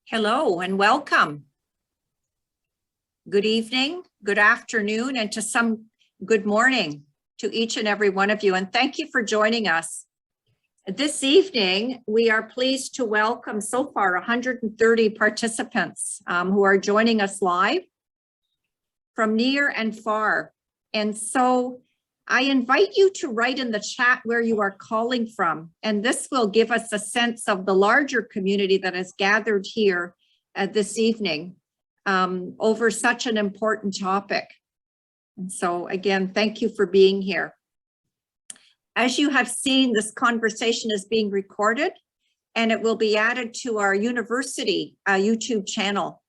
Hello and welcome. Good evening, good afternoon, and to some good morning to each and every one of you. And thank you for joining us. This evening, we are pleased to welcome so far 130 participants who are joining us live from near and far. And so I invite you to write in the chat where you are calling from, and this will give us a sense of the larger community that has gathered here this evening over such an important topic. And so again, thank you for being here. As you have seen, this conversation is being recorded and it will be added to our university YouTube channel.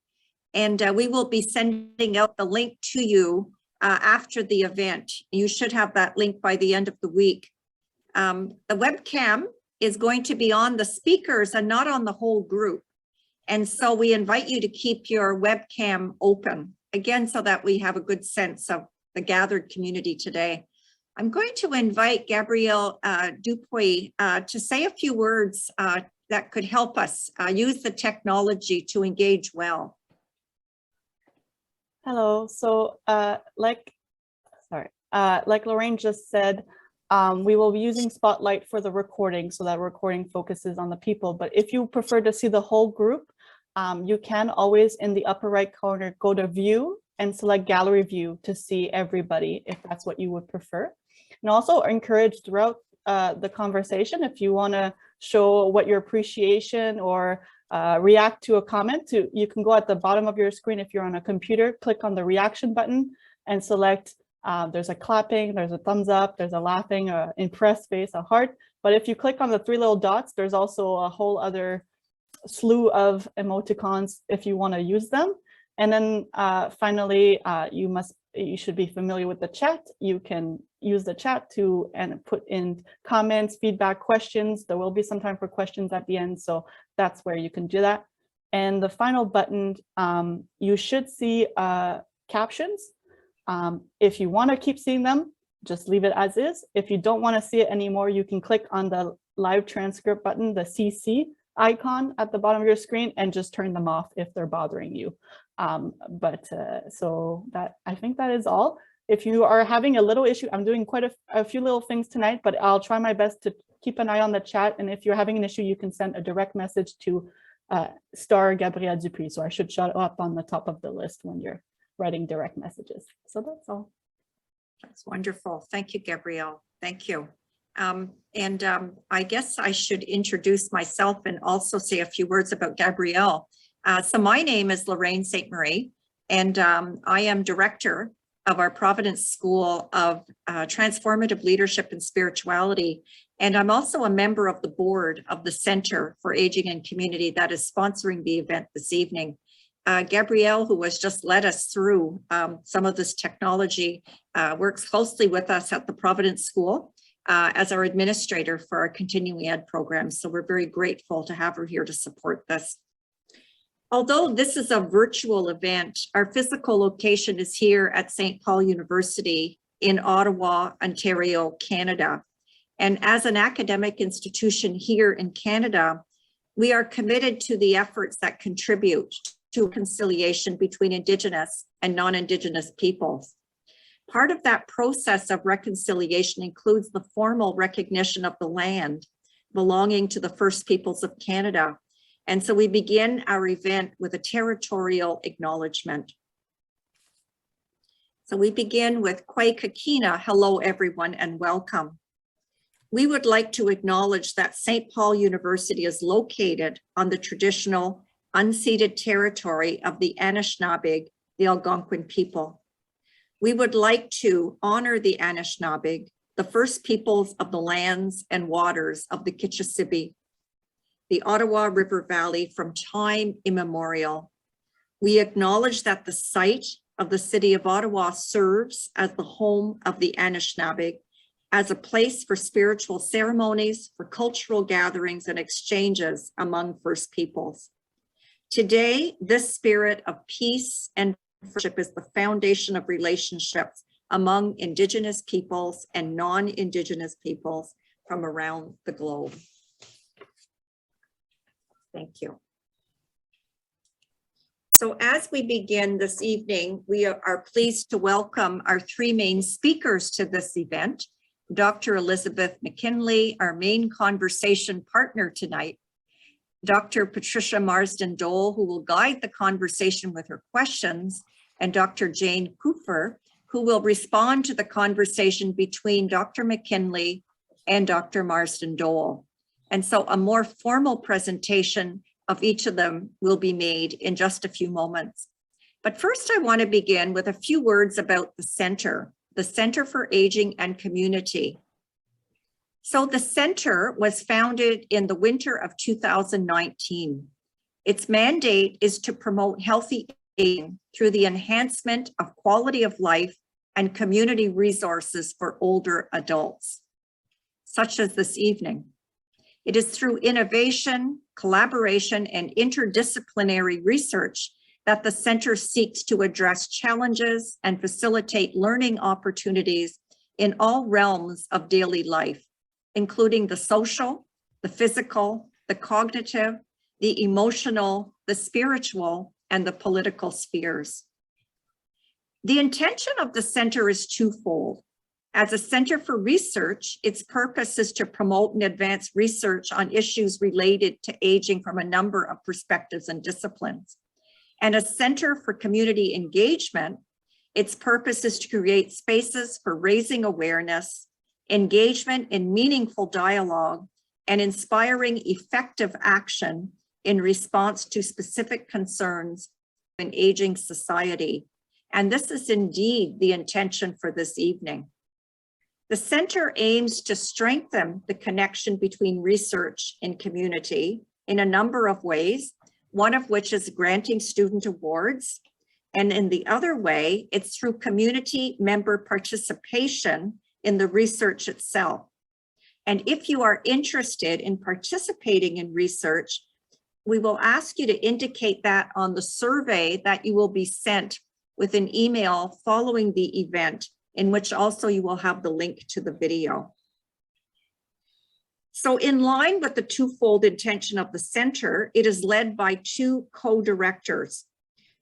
And we will be sending out the link to you after the event. You should have that link by the end of the week. The webcam is going to be on the speakers and not on the whole group. And so we invite you to keep your webcam open, again, so that we have a good sense of the gathered community today. I'm going to invite Gabrielle Dupuy to say a few words that could help us use the technology to engage well. Hello. So like Lorraine just said, we will be using Spotlight for the recording so that recording focuses on the people. But if you prefer to see the whole group, you can always in the upper right corner go to View and select Gallery View to see everybody if that's what you would prefer. And also encourage throughout the conversation, if you want to show what your appreciation or react to a comment, you can go at the bottom of your screen. If you're on a computer, click on the reaction button and select, there's a clapping, there's a thumbs up, there's a laughing, a impressed face, a heart. But if you click on the three little dots, there's also a whole other slew of emoticons if you want to use them. And then finally, you should be familiar with the chat. You can use the chat to put in comments, feedback, questions. There will be some time for questions at the end, so that's where you can do that. And the final button, you should see captions. If you want to keep seeing them, just leave it as is. If you don't want to see it anymore, you can click on the live transcript button, the CC icon at the bottom of your screen, and just turn them off if they're bothering you. So that, I think that is all. If you are having a little issue, I'm doing quite a few little things tonight, but I'll try my best to keep an eye on the chat. And if you're having an issue, you can send a direct message to Star Gabrielle Dupuy. So I should show up on the top of the list when you're writing direct messages. So that's all. That's wonderful. Thank you, Gabrielle. Thank you. I guess I should introduce myself and also say a few words about Gabrielle. So my name is Lorraine St. Marie, and I am director of our Providence School of Transformative Leadership and Spirituality. And I'm also a member of the board of the Center for Aging and Community that is sponsoring the event this evening. Gabrielle, who has just led us through some of this technology, works closely with us at the Providence School as our administrator for our continuing ed program. So we're very grateful to have her here to support this. Although this is a virtual event, our physical location is here at St. Paul University in Ottawa, Ontario, Canada. And as an academic institution here in Canada, we are committed to the efforts that contribute to reconciliation between Indigenous and non-Indigenous peoples. Part of that process of reconciliation includes the formal recognition of the land belonging to the First Peoples of Canada. And so we begin our event with a territorial acknowledgement. So we begin with Kwai-Kakina, hello everyone and welcome. We would like to acknowledge that St. Paul University is located on the traditional unceded territory of the Anishinaabe, the Algonquin people. We would like to honor the Anishinaabe, the first peoples of the lands and waters of the Kitchissippi, the Ottawa River Valley from time immemorial. We acknowledge that the site of the city of Ottawa serves as the home of the Anishinaabe, as a place for spiritual ceremonies, for cultural gatherings and exchanges among First Peoples. Today, this spirit of peace and friendship is the foundation of relationships among Indigenous peoples and non-Indigenous peoples from around the globe. Thank you. So as we begin this evening, we are pleased to welcome our three main speakers to this event. Dr. Elizabeth MacKinlay, our main conversation partner tonight. Dr. Patricia Marsden-Dole, who will guide the conversation with her questions, and Dr. Jane Cooper, who will respond to the conversation between Dr. MacKinlay and Dr. Marsden-Dole. And so a more formal presentation of each of them will be made in just a few moments. But first, I want to begin with a few words about the Center for Aging and Community. So the center was founded in the winter of 2019. Its mandate is to promote healthy aging through the enhancement of quality of life and community resources for older adults, such as this evening. It is through innovation, collaboration, and interdisciplinary research that the center seeks to address challenges and facilitate learning opportunities in all realms of daily life, including the social, the physical, the cognitive, the emotional, the spiritual, and the political spheres. The intention of the center is twofold. As a center for research, its purpose is to promote and advance research on issues related to aging from a number of perspectives and disciplines. And a center for community engagement, its purpose is to create spaces for raising awareness, engagement in meaningful dialogue, and inspiring effective action in response to specific concerns in aging society. And this is indeed the intention for this evening. The center aims to strengthen the connection between research and community in a number of ways, one of which is granting student awards. And in the other way, it's through community member participation in the research itself. And if you are interested in participating in research, we will ask you to indicate that on the survey that you will be sent with an email following the event, in which also you will have the link to the video. So in line with the twofold intention of the center, it is led by two co-directors.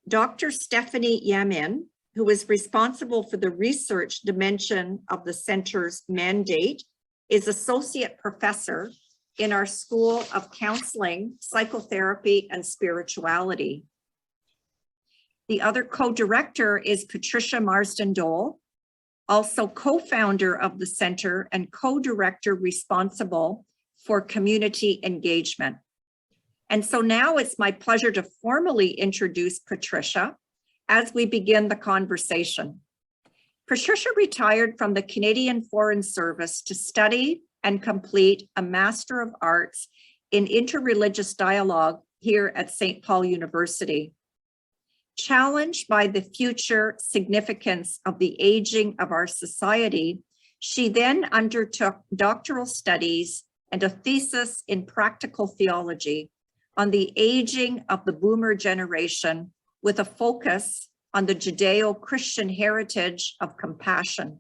Dr. Stephanie Yamin, who is responsible for the research dimension of the center's mandate, is Associate Professor in our School of Counseling, Psychotherapy, and Spirituality. The other co-director is Patricia Marsden-Dole, also co-founder of the center and co-director responsible for community engagement. And so now it's my pleasure to formally introduce Patricia as we begin the conversation. Patricia retired from the Canadian Foreign Service to study and complete a Master of Arts in Interreligious Dialogue here at St. Paul University. Challenged by the future significance of the aging of our society, she then undertook doctoral studies and a thesis in practical theology on the aging of the boomer generation with a focus on the Judeo-Christian heritage of compassion.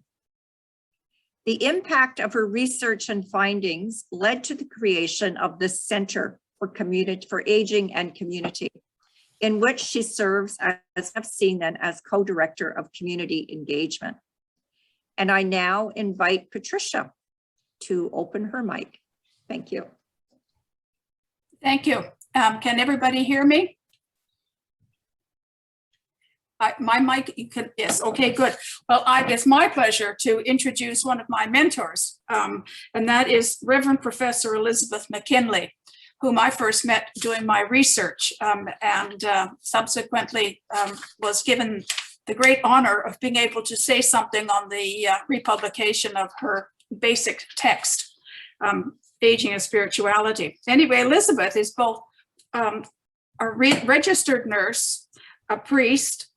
The impact of her research and findings led to the creation of this Center for Aging and Community, in which she serves, as I've seen then, as co-director of community engagement. And I now invite Patricia to open her mic. Thank you. Thank you. Can everybody hear me? My mic, yes, okay, good. Well, it's my pleasure to introduce one of my mentors, and that is Reverend Professor Elizabeth MacKinlay, whom I first met doing my research and subsequently was given the great honor of being able to say something on the republication of her basic text, Aging and Spirituality. Anyway, Elizabeth is both a registered nurse, a priest,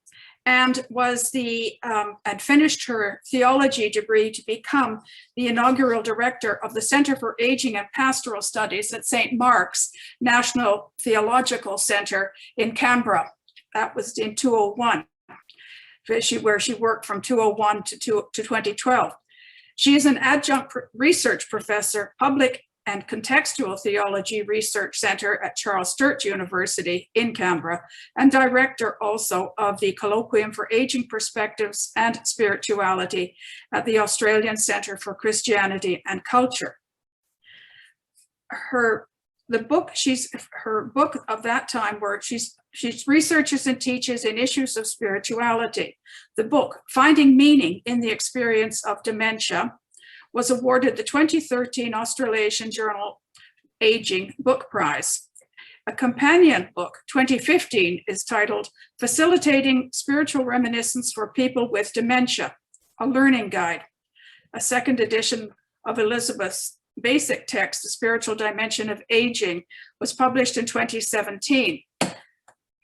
and was and finished her theology degree to become the inaugural director of the Center for Aging and Pastoral Studies at St. Mark's National Theological Centre in Canberra. That was in 2001, where she worked from 2001 to 2012. She is an adjunct research professor, public and Contextual Theology Research Centre at Sturt University in Canberra, and Director also of the Colloquium for Ageing Perspectives and Spirituality at the Australian Centre for Christianity and Culture. Her book of that time, where she researches and teaches in issues of spirituality. The book, Finding Meaning in the Experience of Dementia, was awarded the 2013 Australasian Journal of Ageing Book Prize. A companion book, 2015, is titled Facilitating Spiritual Reminiscence for People with Dementia, a Learning Guide. A second edition of Elizabeth's basic text, The Spiritual Dimension of Aging, was published in 2017.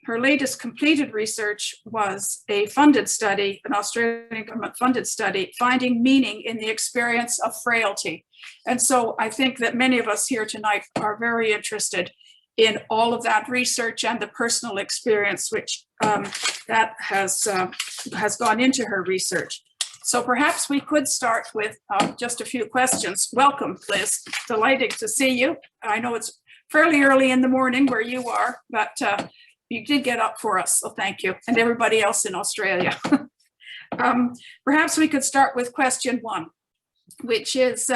Her latest completed research was a funded study, an Australian government funded study, Finding Meaning in the Experience of Frailty. And so I think that many of us here tonight are very interested in all of that research and the personal experience which that has gone into her research. So perhaps we could start with just a few questions. Welcome, Liz. Delighted to see you. I know it's fairly early in the morning where you are, but you did get up for us, so thank you, and everybody else in Australia. Perhaps we could start with question one, which is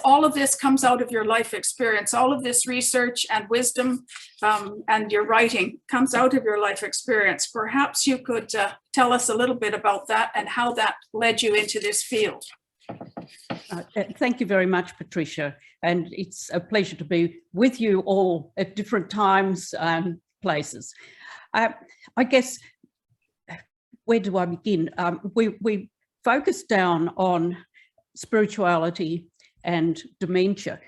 all of this comes out of your life experience. All of this research and wisdom and your writing comes out of your life experience. Perhaps you could tell us a little bit about that and how that led you into this field. Thank you very much, Patricia. And it's a pleasure to be with you all at different times and places. I guess, where do I begin? We focused down on spirituality and dementia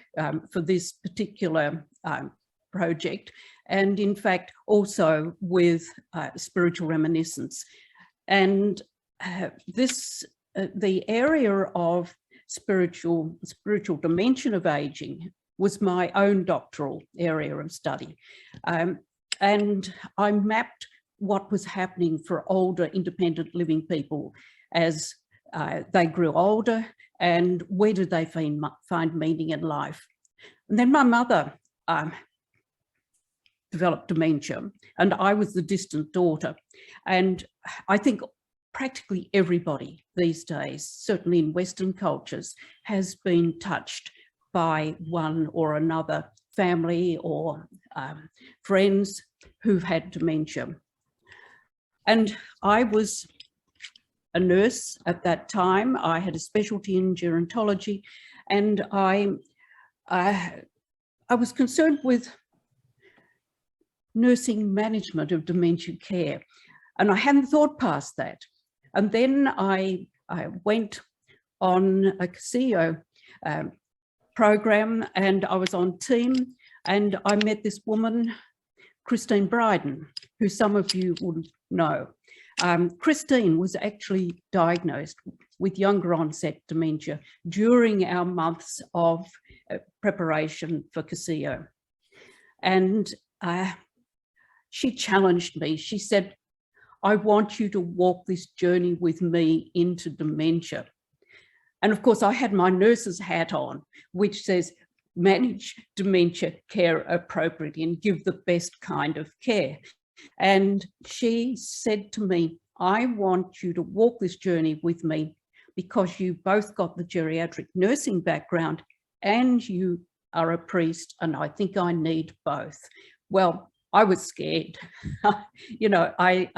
for this particular project, and in fact also with spiritual reminiscence. And the area of spiritual dimension of aging was my own doctoral area of study. And I mapped what was happening for older independent living people as they grew older, and where did they find meaning in life. And then my mother developed dementia, and I was the distant daughter. And I think practically everybody these days, certainly in Western cultures, has been touched by one or another family or friends who've had dementia. And I was a nurse at that time. I had a specialty in gerontology, and I was concerned with nursing management of dementia care, and I hadn't thought past that. And then I went on a CSEO program, and I was on team, and I met this woman, Christine Bryden, who some of you would know. Christine was actually diagnosed with younger onset dementia during our months of preparation for CSEO. And she challenged me. She said, I want you to walk this journey with me into dementia. And of course, I had my nurse's hat on, which says, manage dementia care appropriately and give the best kind of care. And she said to me, I want you to walk this journey with me because you both got the geriatric nursing background and you are a priest, and I think I need both. Well, I was scared. You know, I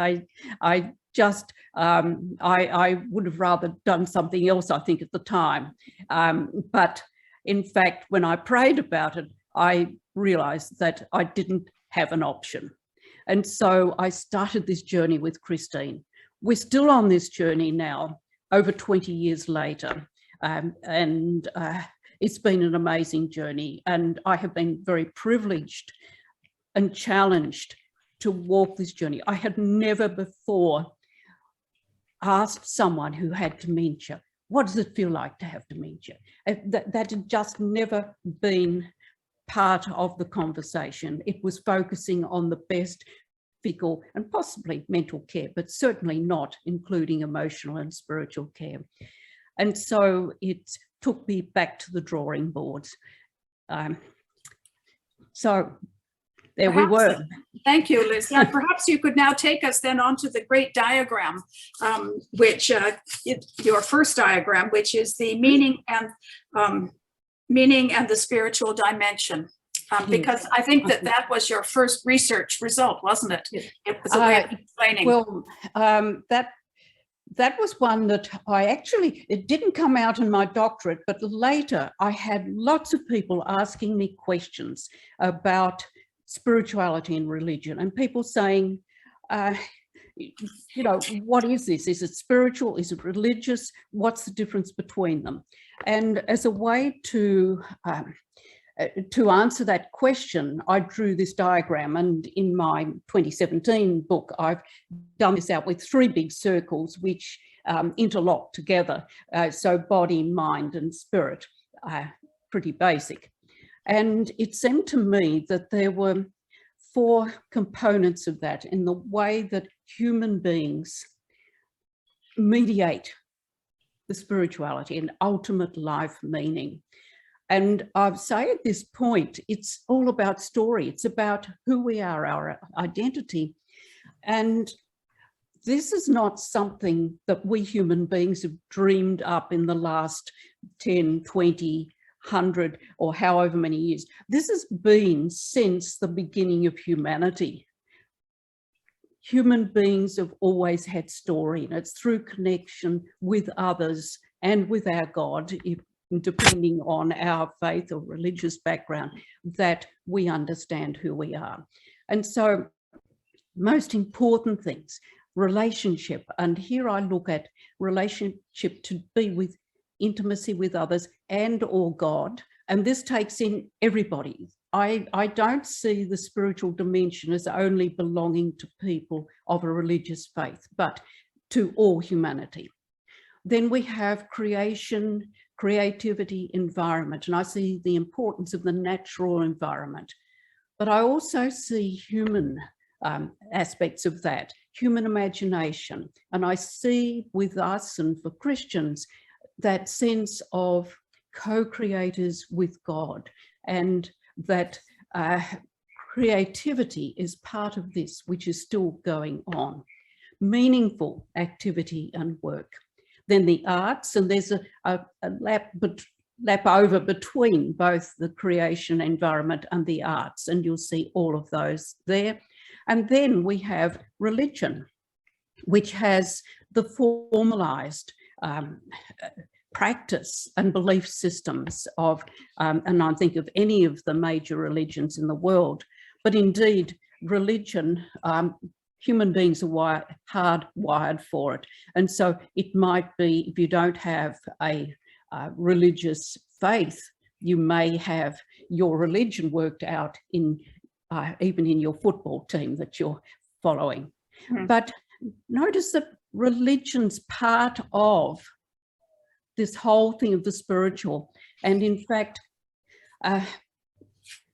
would have rather done something else, I think, at the time. But in fact, when I prayed about it, I realized that I didn't have an option. And so I started this journey with Christine. We're still on this journey now, over 20 years later. And it's been an amazing journey. And I have been very privileged and challenged to walk this journey. I had never before asked someone who had dementia, what does it feel like to have dementia? That had just never been part of the conversation. It was focusing on the best physical and possibly mental care, but certainly not including emotional and spiritual care. And so it's took me back to the drawing boards. So there we were. Thank you, Liz. Now, perhaps you could now take us then onto the great diagram, which your first diagram, which is the meaning and the spiritual dimension. Because I think that was your first research result, wasn't it? It was a way of explaining. Well, that was one that it didn't come out in my doctorate, but later I had lots of people asking me questions about spirituality and religion, and people saying, you know, what is this? Is it spiritual? Is it religious? What's the difference between them? And as a way to answer that question, I drew this diagram, and in my 2017 book, I've done this out with 3 big circles which interlock together. So body, mind, and spirit, pretty basic. And it seemed to me that there were 4 components of that in the way that human beings mediate the spirituality and ultimate life meaning. And I'd say at this point, it's all about story. It's about who we are, our identity. And this is not something that we human beings have dreamed up in the last 10, 20, 100 or however many years. This has been since the beginning of humanity. Human beings have always had story, and it's through connection with others and with our God, depending on our faith or religious background, that we understand who we are. And so most important things, relationship. And here I look at relationship to be with intimacy with others and or God. And this takes in everybody. I don't see the spiritual dimension as only belonging to people of a religious faith, but to all humanity. Then we have creation, creativity, environment, and I see the importance of the natural environment. But I also see human aspects of that, human imagination. And I see with us and for Christians that sense of co-creators with God, and that creativity is part of this, which is still going on. Meaningful activity and work. Then the arts, and there's a lap over between both the creation environment and the arts, and you'll see all of those there. And then we have religion, which has the formalized practice and belief systems of, and I think of any of the major religions in the world, but indeed religion, human beings are hardwired for it. And so it might be, if you don't have a religious faith, you may have your religion worked out in even in your football team that you're following. Mm-hmm. But notice that religion's part of this whole thing of the spiritual. And in fact,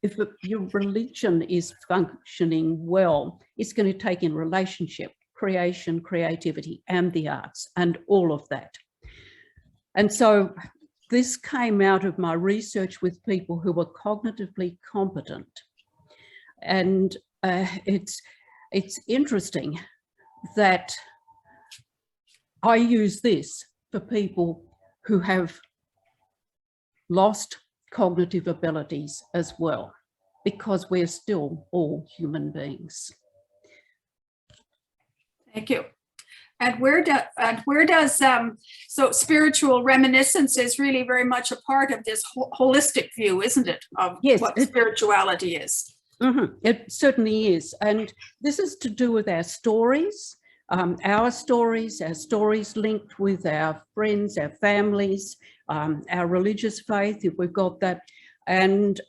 if your religion is functioning well, it's going to take in relationship, creation, creativity, and the arts, and all of that. And so this came out of my research with people who were cognitively competent. And it's interesting that I use this for people who have lost cognitive abilities as well, because we're still all human beings. Thank you. And where does so spiritual reminiscence is really very much a part of this holistic view, isn't it, of what spirituality is? Mm-hmm. It certainly is. And this is to do with our stories linked with our friends, our families, our religious faith, if we've got that, and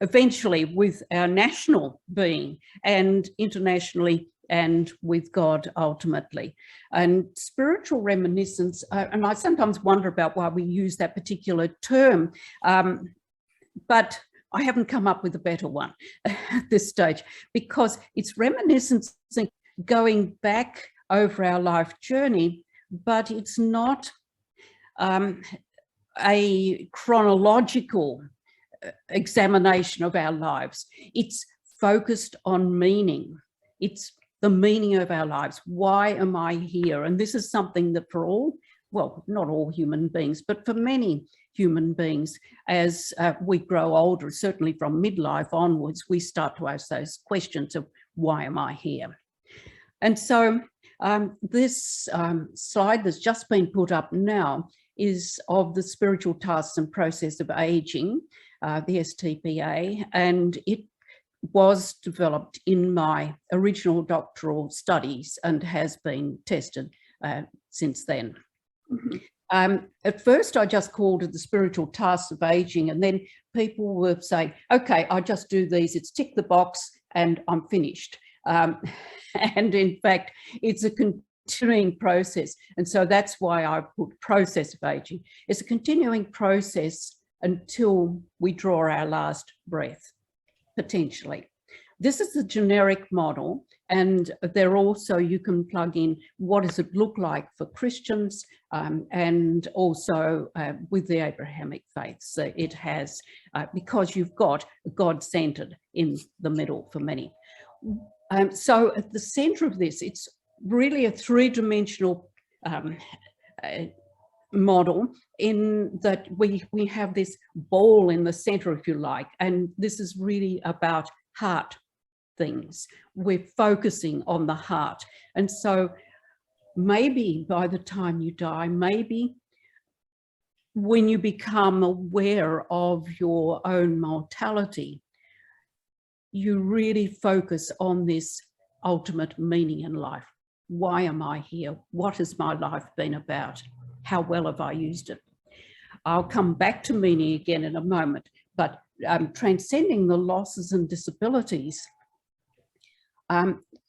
eventually with our national being, and internationally, and with God ultimately. And spiritual reminiscence, and I sometimes wonder about why we use that particular term, but I haven't come up with a better one at this stage, because it's reminiscence going back over our life journey, but it's not a chronological examination of our lives. It's focused on meaning. It's the meaning of our lives. Why am I here? And this is something that for all, well, not all human beings, but for many human beings, as we grow older, certainly from midlife onwards, we start to ask those questions of why am I here? And so this slide that's just been put up now is of the spiritual tasks and process of aging, the STPA, and it was developed in my original doctoral studies and has been tested since then. Mm-hmm. At first, I just called it the spiritual tasks of aging, and then people were saying, okay, I just do these, it's tick the box and I'm finished. And in fact, it's a continuing process. And so that's why I put process of aging. It's a continuing process until we draw our last breath, potentially. This is the generic model, and there also you can plug in what does it look like for Christians, and also with the Abrahamic faiths. So it has, because you've got God-centered in the middle for many. So at the center of this, it's really a three-dimensional model, in that we have this ball in the center, if you like, and this is really about heart things. We're focusing on the heart. And so maybe by the time you die, maybe when you become aware of your own mortality, you really focus on this ultimate meaning in life. Why am I here? What has my life been about? How well have I used it? I'll come back to meaning again in a moment, but transcending the losses and disabilities,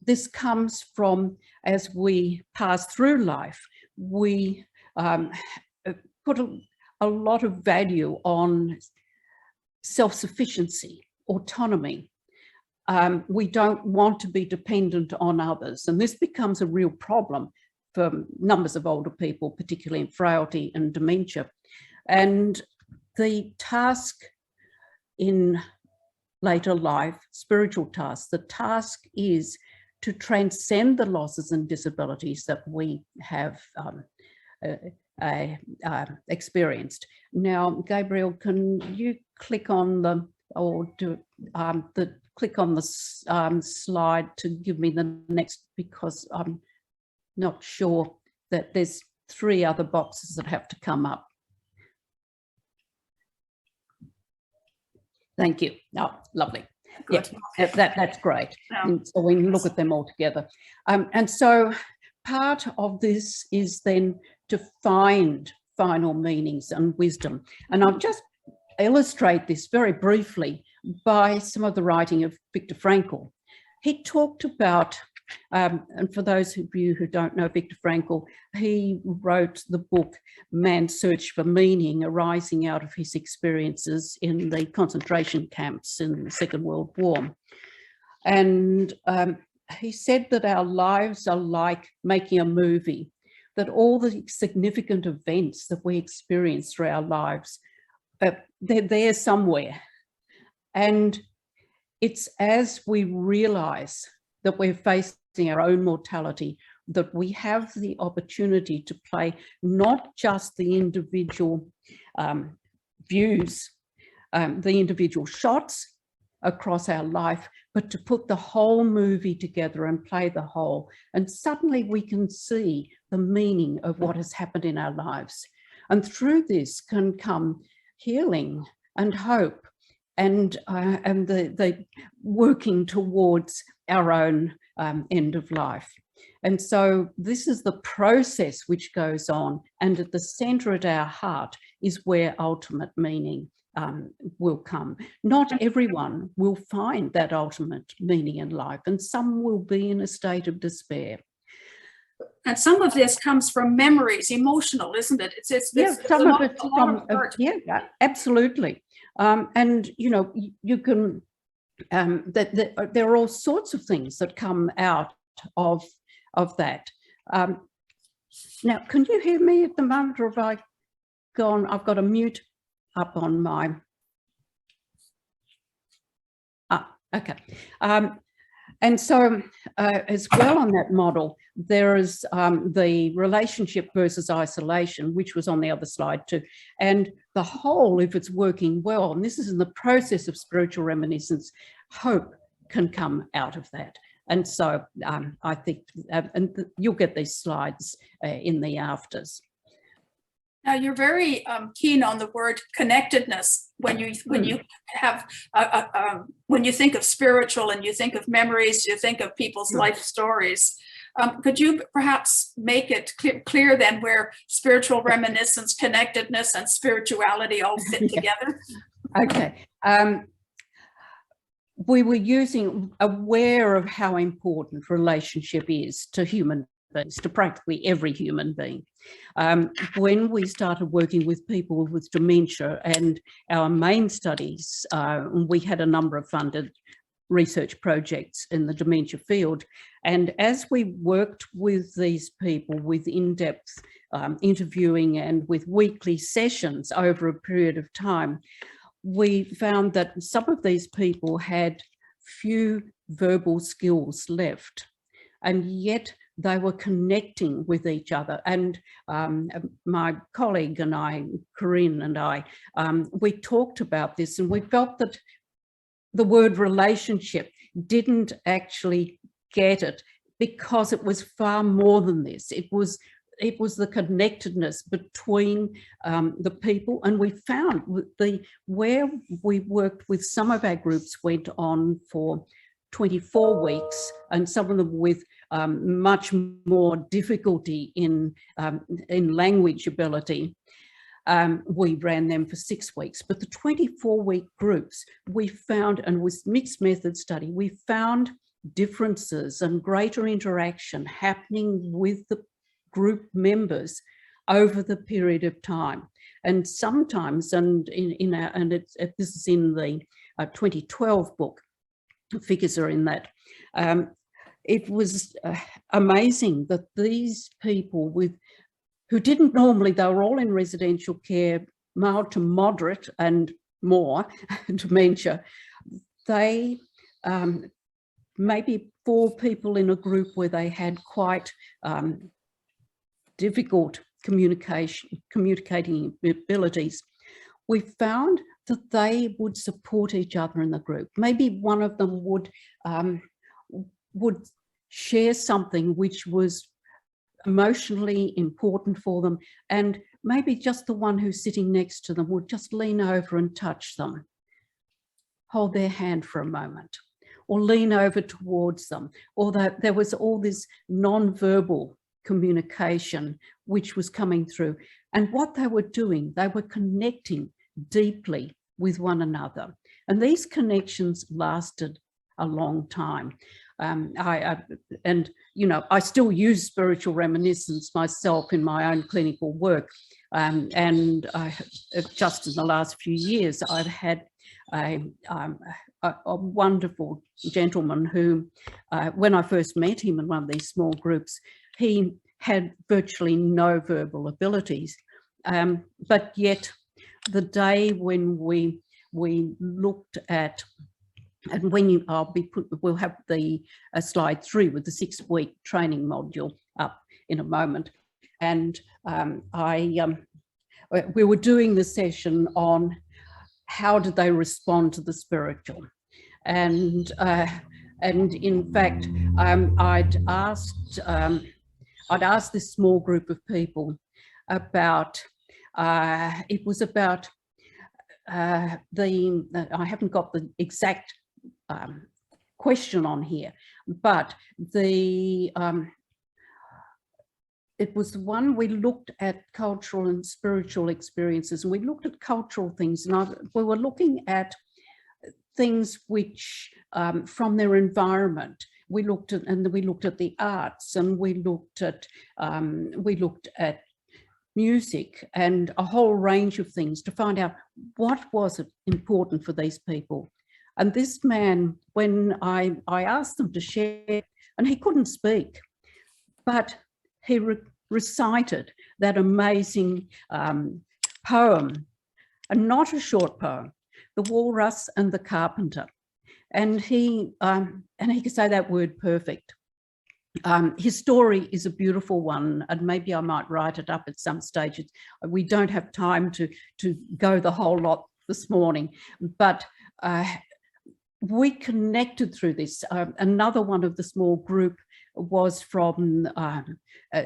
this comes from, as we pass through life, we put a lot of value on self-sufficiency, autonomy. We don't want to be dependent on others, and this becomes a real problem for numbers of older people, particularly in frailty and dementia. And the task in later life, spiritual tasks, the task is to transcend the losses and disabilities that we have experienced. Now, Gabriel, can you click on the, or do click on the slide to give me the next, because I'm not sure that there's 3 other boxes that have to come up. Thank you. Oh, lovely. Good. Yeah, that's great. Yeah. And so we can look at them all together. And so part of this is then to find final meanings and wisdom. And I'll just illustrate this very briefly by some of the writing of Viktor Frankl. He talked about, and for those of you who don't know Viktor Frankl, he wrote the book Man's Search for Meaning, arising out of his experiences in the concentration camps in the Second World War. And he said that our lives are like making a movie, that all the significant events that we experience through our lives, they're there somewhere. And it's as we realize that we're facing our own mortality that we have the opportunity to play not just the individual views, the individual shots across our life, but to put the whole movie together and play the whole. And suddenly we can see the meaning of what has happened in our lives. And through this can come healing and hope, and the working towards our own end of life. And so this is the process which goes on, and at the center of our heart is where ultimate meaning will come. Not everyone will find that ultimate meaning in life, and some will be in a state of despair. And some of this comes from memories, emotional, isn't it? It's some of it's from, yeah, absolutely. And you know, you can there are all sorts of things that come out of that. Now, can you hear me at the moment, or have I gone, I've got a mute up on my, okay. And so as well on that model, there is the relationship versus isolation, which was on the other slide too. And the whole, if it's working well, and this is in the process of spiritual reminiscence, hope can come out of that. And so I think, and you'll get these slides in the afters. Now, you're very keen on the word connectedness when you have when you think of spiritual and you think of memories, you think of people's life stories. Could you perhaps make it clear then where spiritual reminiscence, connectedness, and spirituality all fit together? Okay. We were aware of how important relationship is to human beings, to practically every human being. When we started working with people with dementia, and our main studies, we had a number of funded research projects in the dementia field. And as we worked with these people with in-depth interviewing and with weekly sessions over a period of time, we found that some of these people had few verbal skills left, and yet they were connecting with each other. And my colleague and I, Corinne and I, we talked about this, and we felt that the word relationship didn't actually get it, because it was far more than this. It was the connectedness between the people. And we found where we worked with, some of our groups went on for 24 weeks, and some of them with much more difficulty in language ability. We ran them for 6 weeks, but the 24-week groups, we found, and with mixed method study, we found differences and greater interaction happening with the group members over the period of time. And sometimes, and this is in the 2012 book, figures are in that, it was amazing that these people who didn't normally, they were all in residential care, mild to moderate and more dementia, they maybe 4 people in a group where they had quite difficult communicating abilities, we found that they would support each other in the group. Maybe one of them would share something which was emotionally important for them, and maybe just the one who's sitting next to them would just lean over and touch them, hold their hand for a moment, or lean over towards them, or that there was all this non-verbal communication which was coming through. And what they were doing, they were connecting deeply with one another. And these connections lasted a long time. I still use spiritual reminiscence myself in my own clinical work. And just in the last few years, I've had a wonderful gentleman who, when I first met him in one of these small groups, he had virtually no verbal abilities. But yet the day when we looked at, and when we'll have the slide 3 with the 6-week training module up in a moment. And we were doing the session on how did they respond to the spiritual. And in fact, I'd asked this small group of people about, it was about I haven't got the exact question on here, but it was the one we looked at cultural and spiritual experiences, and we looked at cultural things, and we were looking at things which from their environment. We looked at the arts, and we looked at music and a whole range of things to find out what was important for these people. And this man, when I asked them to share, and he couldn't speak, but he recited that amazing poem, and not a short poem, The Walrus and the Carpenter. And he could say that word perfect. His story is a beautiful one, and maybe I might write it up at some stage. We don't have time to go the whole lot this morning, but we connected through this. Another one of the small group was from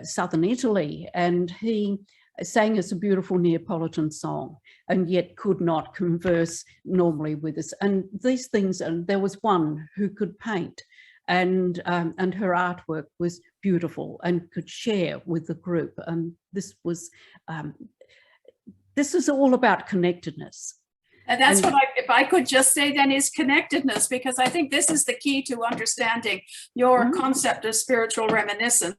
southern Italy, and he sang us a beautiful Neapolitan song and yet could not converse normally with us. And these things, and there was one who could paint, and her artwork was beautiful and could share with the group. And this is all about connectedness. And that's what if I could just say then, is connectedness, because I think this is the key to understanding your concept of spiritual reminiscence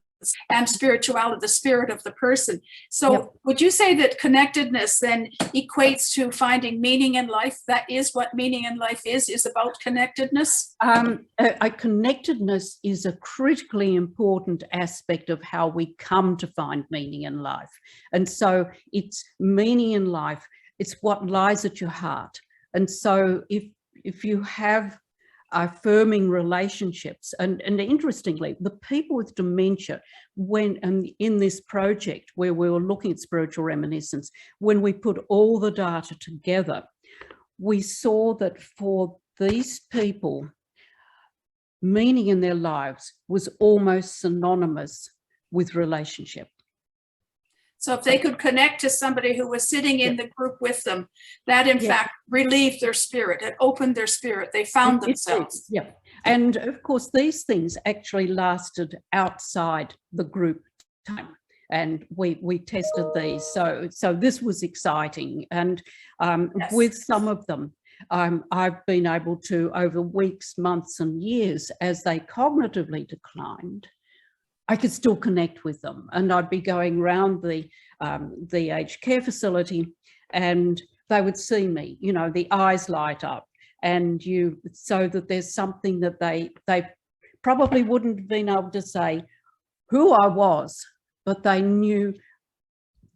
and spirituality, the spirit of the person. So would you say that connectedness then equates to finding meaning in life? That is what meaning in life is about connectedness? A connectedness is a critically important aspect of how we come to find meaning in life. And so it's meaning in life, it's what lies at your heart. And so if you have affirming relationships, and interestingly, the people with dementia, when in this project where we were looking at spiritual reminiscence, when we put all the data together, we saw that for these people, meaning in their lives was almost synonymous with relationship. So if they could connect to somebody who was sitting in the group with them, that in fact relieved their spirit, it opened their spirit, they found themselves. Yeah, and of course these things actually lasted outside the group time, and we tested these. So this was exciting, and with some of them, I've been able to, over weeks, months and years, as they cognitively declined, I could still connect with them, and I'd be going around the aged care facility, and they would see me, you know, the eyes light up, and so that there's something that they probably wouldn't have been able to say who I was, but they knew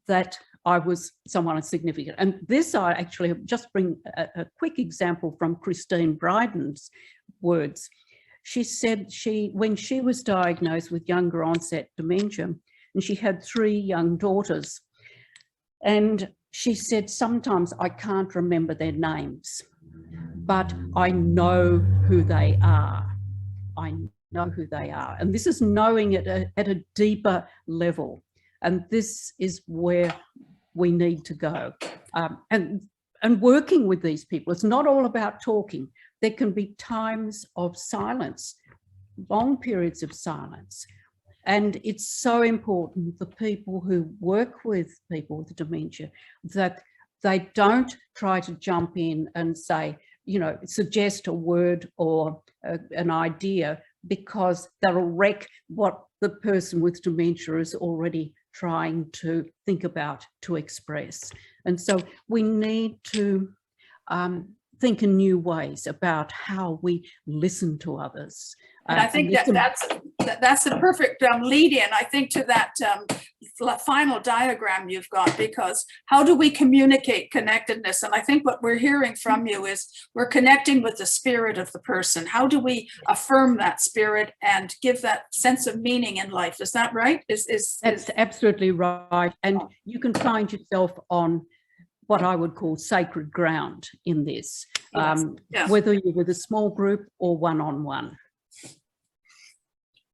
that I was someone significant. And this, I actually just bring a quick example from Christine Bryden's words. She said when she was diagnosed with younger onset dementia, and she had 3 young daughters, and she said, sometimes I can't remember their names, but I know who they are. I know who they are. And this is knowing it at a deeper level. And this is where we need to go. And working with these people, it's not all about talking. There can be times of silence, long periods of silence. And it's so important, the people who work with people with dementia, that they don't try to jump in and say, you know, suggest a word or an idea, because that'll wreck what the person with dementia is already trying to think about, to express. And so we need to think in new ways about how we listen to others. And I think that's a perfect lead-in, I think, to that final diagram you've got, because how do we communicate connectedness? And I think what we're hearing from you is we're connecting with the spirit of the person. How do we affirm that spirit and give that sense of meaning in life? Is that right? That's absolutely right. And you can find yourself on what I would call sacred ground in this, whether you're with a small group or one-on-one.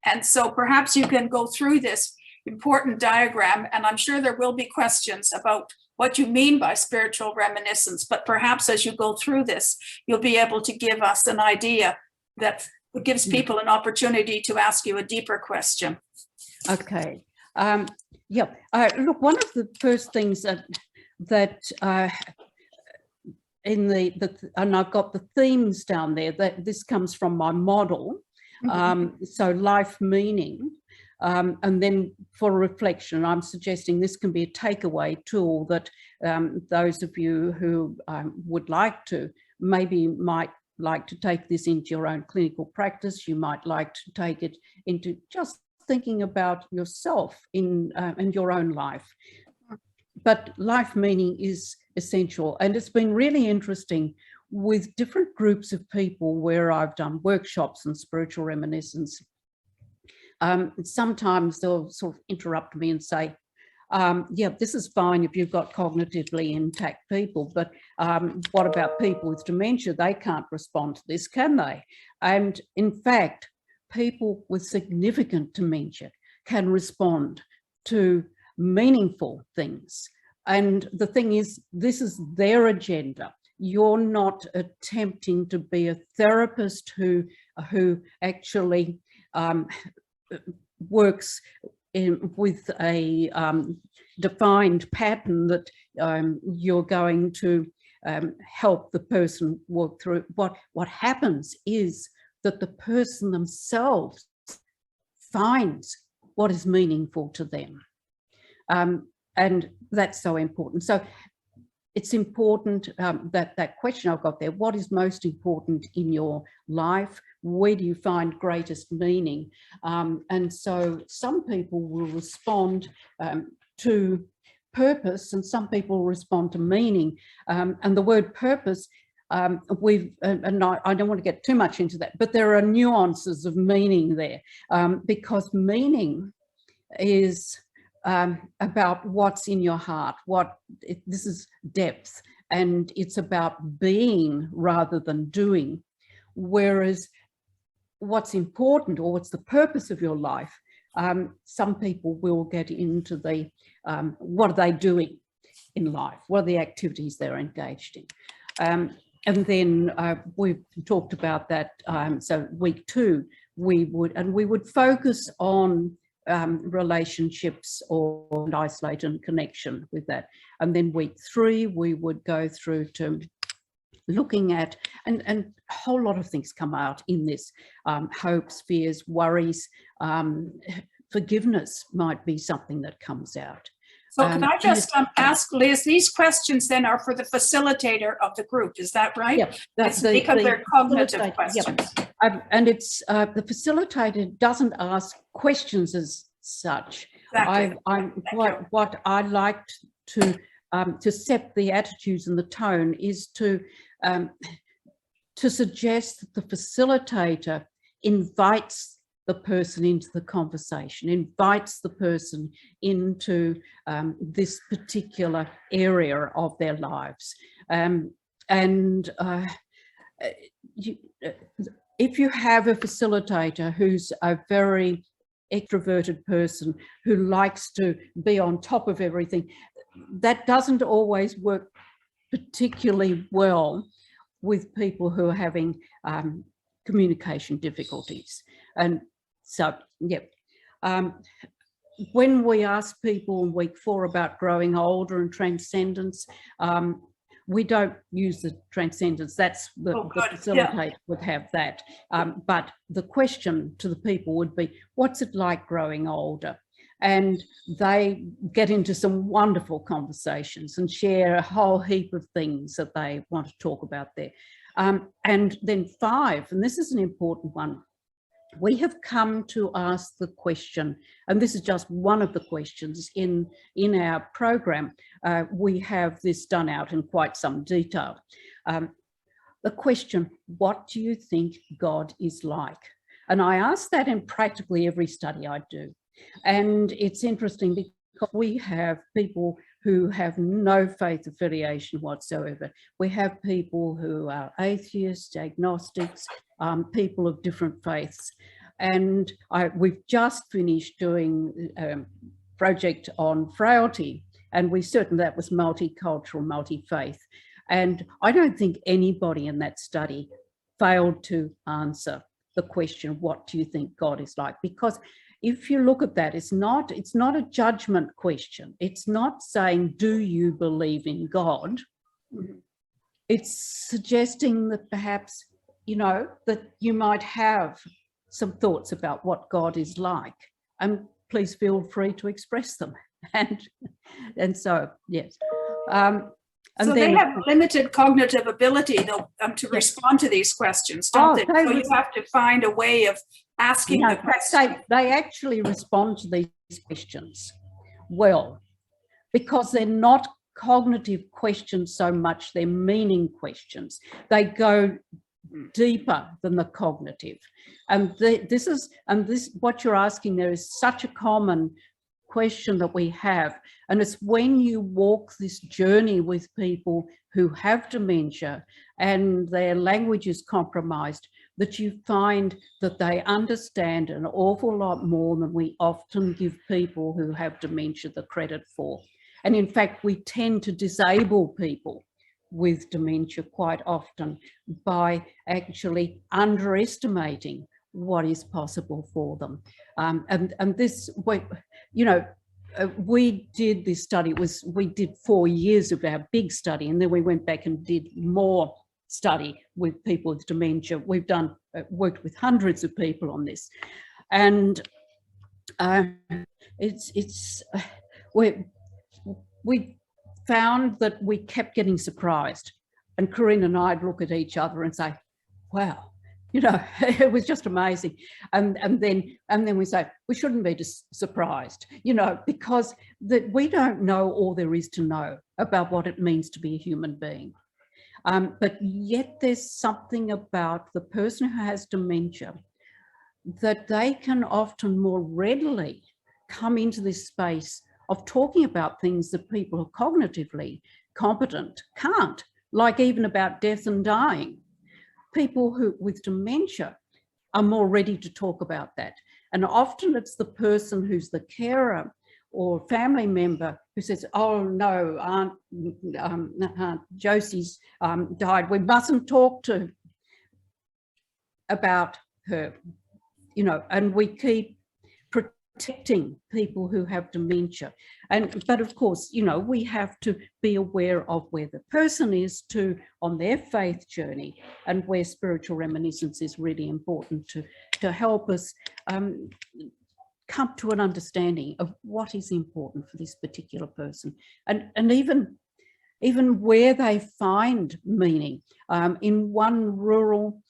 And so perhaps you can go through this important diagram, and I'm sure there will be questions about what you mean by spiritual reminiscence, but perhaps as you go through this, you'll be able to give us an idea that gives people an opportunity to ask you a deeper question. Okay. Look, one of the first things that and I've got the themes down there, that this comes from my model. So life meaning, and then for reflection, I'm suggesting this can be a takeaway tool that those of you who would like to, maybe might like to take this into your own clinical practice. You might like to take it into just thinking about yourself in your own life. but life meaning is essential. And it's been really interesting with different groups of people where I've done workshops on spiritual reminiscence. Sometimes they'll sort of interrupt me and say, yeah, this is fine if you've got cognitively intact people, but what about people with dementia? They can't respond to this, can they? And in fact, people with significant dementia can respond to meaningful things. And the thing is, this is their agenda. You're not attempting to be a therapist who actually works with a defined pattern that you're going to help the person work through. What happens is that the person themselves finds what is meaningful to them. And that's so important. So it's important that question I've got there, what is most important in your life? Where do you find greatest meaning? And so some people will respond to purpose and some people respond to meaning. And the word purpose, and I don't want to get too much into that, but there are nuances of meaning there, because meaning is about what's in your heart. This is depth, and it's about being rather than doing. Whereas what's important, or what's the purpose of your life, some people will get into the what are they doing in life? What are the activities they're engaged in? And then we've talked about that. So week 2, we would focus on relationships or isolate and connection with that. And then week 3, we would go through to looking at, and a whole lot of things come out in this, hopes, fears, worries, forgiveness might be something that comes out. So can I just ask Liz, these questions then are for the facilitator of the group, is that right? Yeah, that's because they're cognitive questions. Yeah. And it's the facilitator doesn't ask questions as such. Exactly. What I like to set the attitudes and the tone is to suggest that the facilitator invites the person into the conversation, invites the person into this particular area of their lives. If you have a facilitator who's a very extroverted person who likes to be on top of everything, that doesn't always work particularly well with people who are having communication difficulties. And so, yeah, when we ask people in week 4 about growing older and transcendence, we don't use the transcendence. That's the facilitator would have that. But the question to the people would be, what's it like growing older? And they get into some wonderful conversations and share a whole heap of things that they want to talk about there. And then 5, and this is an important one, we have come to ask the question, and this is just one of the questions in our program. We have this done out in quite some detail. The question, what do you think God is like? And I ask that in practically every study I do. And it's interesting because we have people who have no faith affiliation whatsoever. We have people who are atheists, agnostics, people of different faiths. And we've just finished doing a project on frailty, and we certain that was multicultural, multi-faith. And I don't think anybody in that study failed to answer the question, what do you think God is like? Because if you look at that, it's not a judgment question. It's not saying, do you believe in God? It's suggesting that perhaps, that you might have some thoughts about what God is like, and please feel free to express them. And so, yes. And so then, they have limited cognitive ability though, to respond to these questions, don't they? So you have to find a way of asking the question. They actually respond to these questions well. because they're not cognitive questions so much, they're meaning questions. They go deeper than the cognitive. And this what you're asking there is such a common question that we have. And it's when you walk this journey with people who have dementia and their language is compromised, that you find that they understand an awful lot more than we often give people who have dementia the credit for. And in fact, we tend to disable people with dementia quite often by actually underestimating what is possible for them. And this, you know, we did this study, we did 4 years of our big study, and then we went back and did more study with people with dementia. We've done worked with hundreds of people on this, and we found that we kept getting surprised, and Corinne and I'd look at each other and say, wow, you know, it was just amazing. And then we say, we shouldn't be surprised, you know, because we don't know all there is to know about what it means to be a human being. But yet there's something about the person who has dementia that they can often more readily come into this space of talking about things that people who are cognitively competent can't, like even about death and dying. People who with dementia are more ready to talk about that. And often it's the person who's the carer or family member who says, oh no, Aunt Josie's died. We mustn't talk about her, you know, and we keep protecting people who have dementia. But of course, you know, we have to be aware of where the person is too on their faith journey, and where spiritual reminiscence is really important to help us come to an understanding of what is important for this particular person, and even where they find meaning. In one rural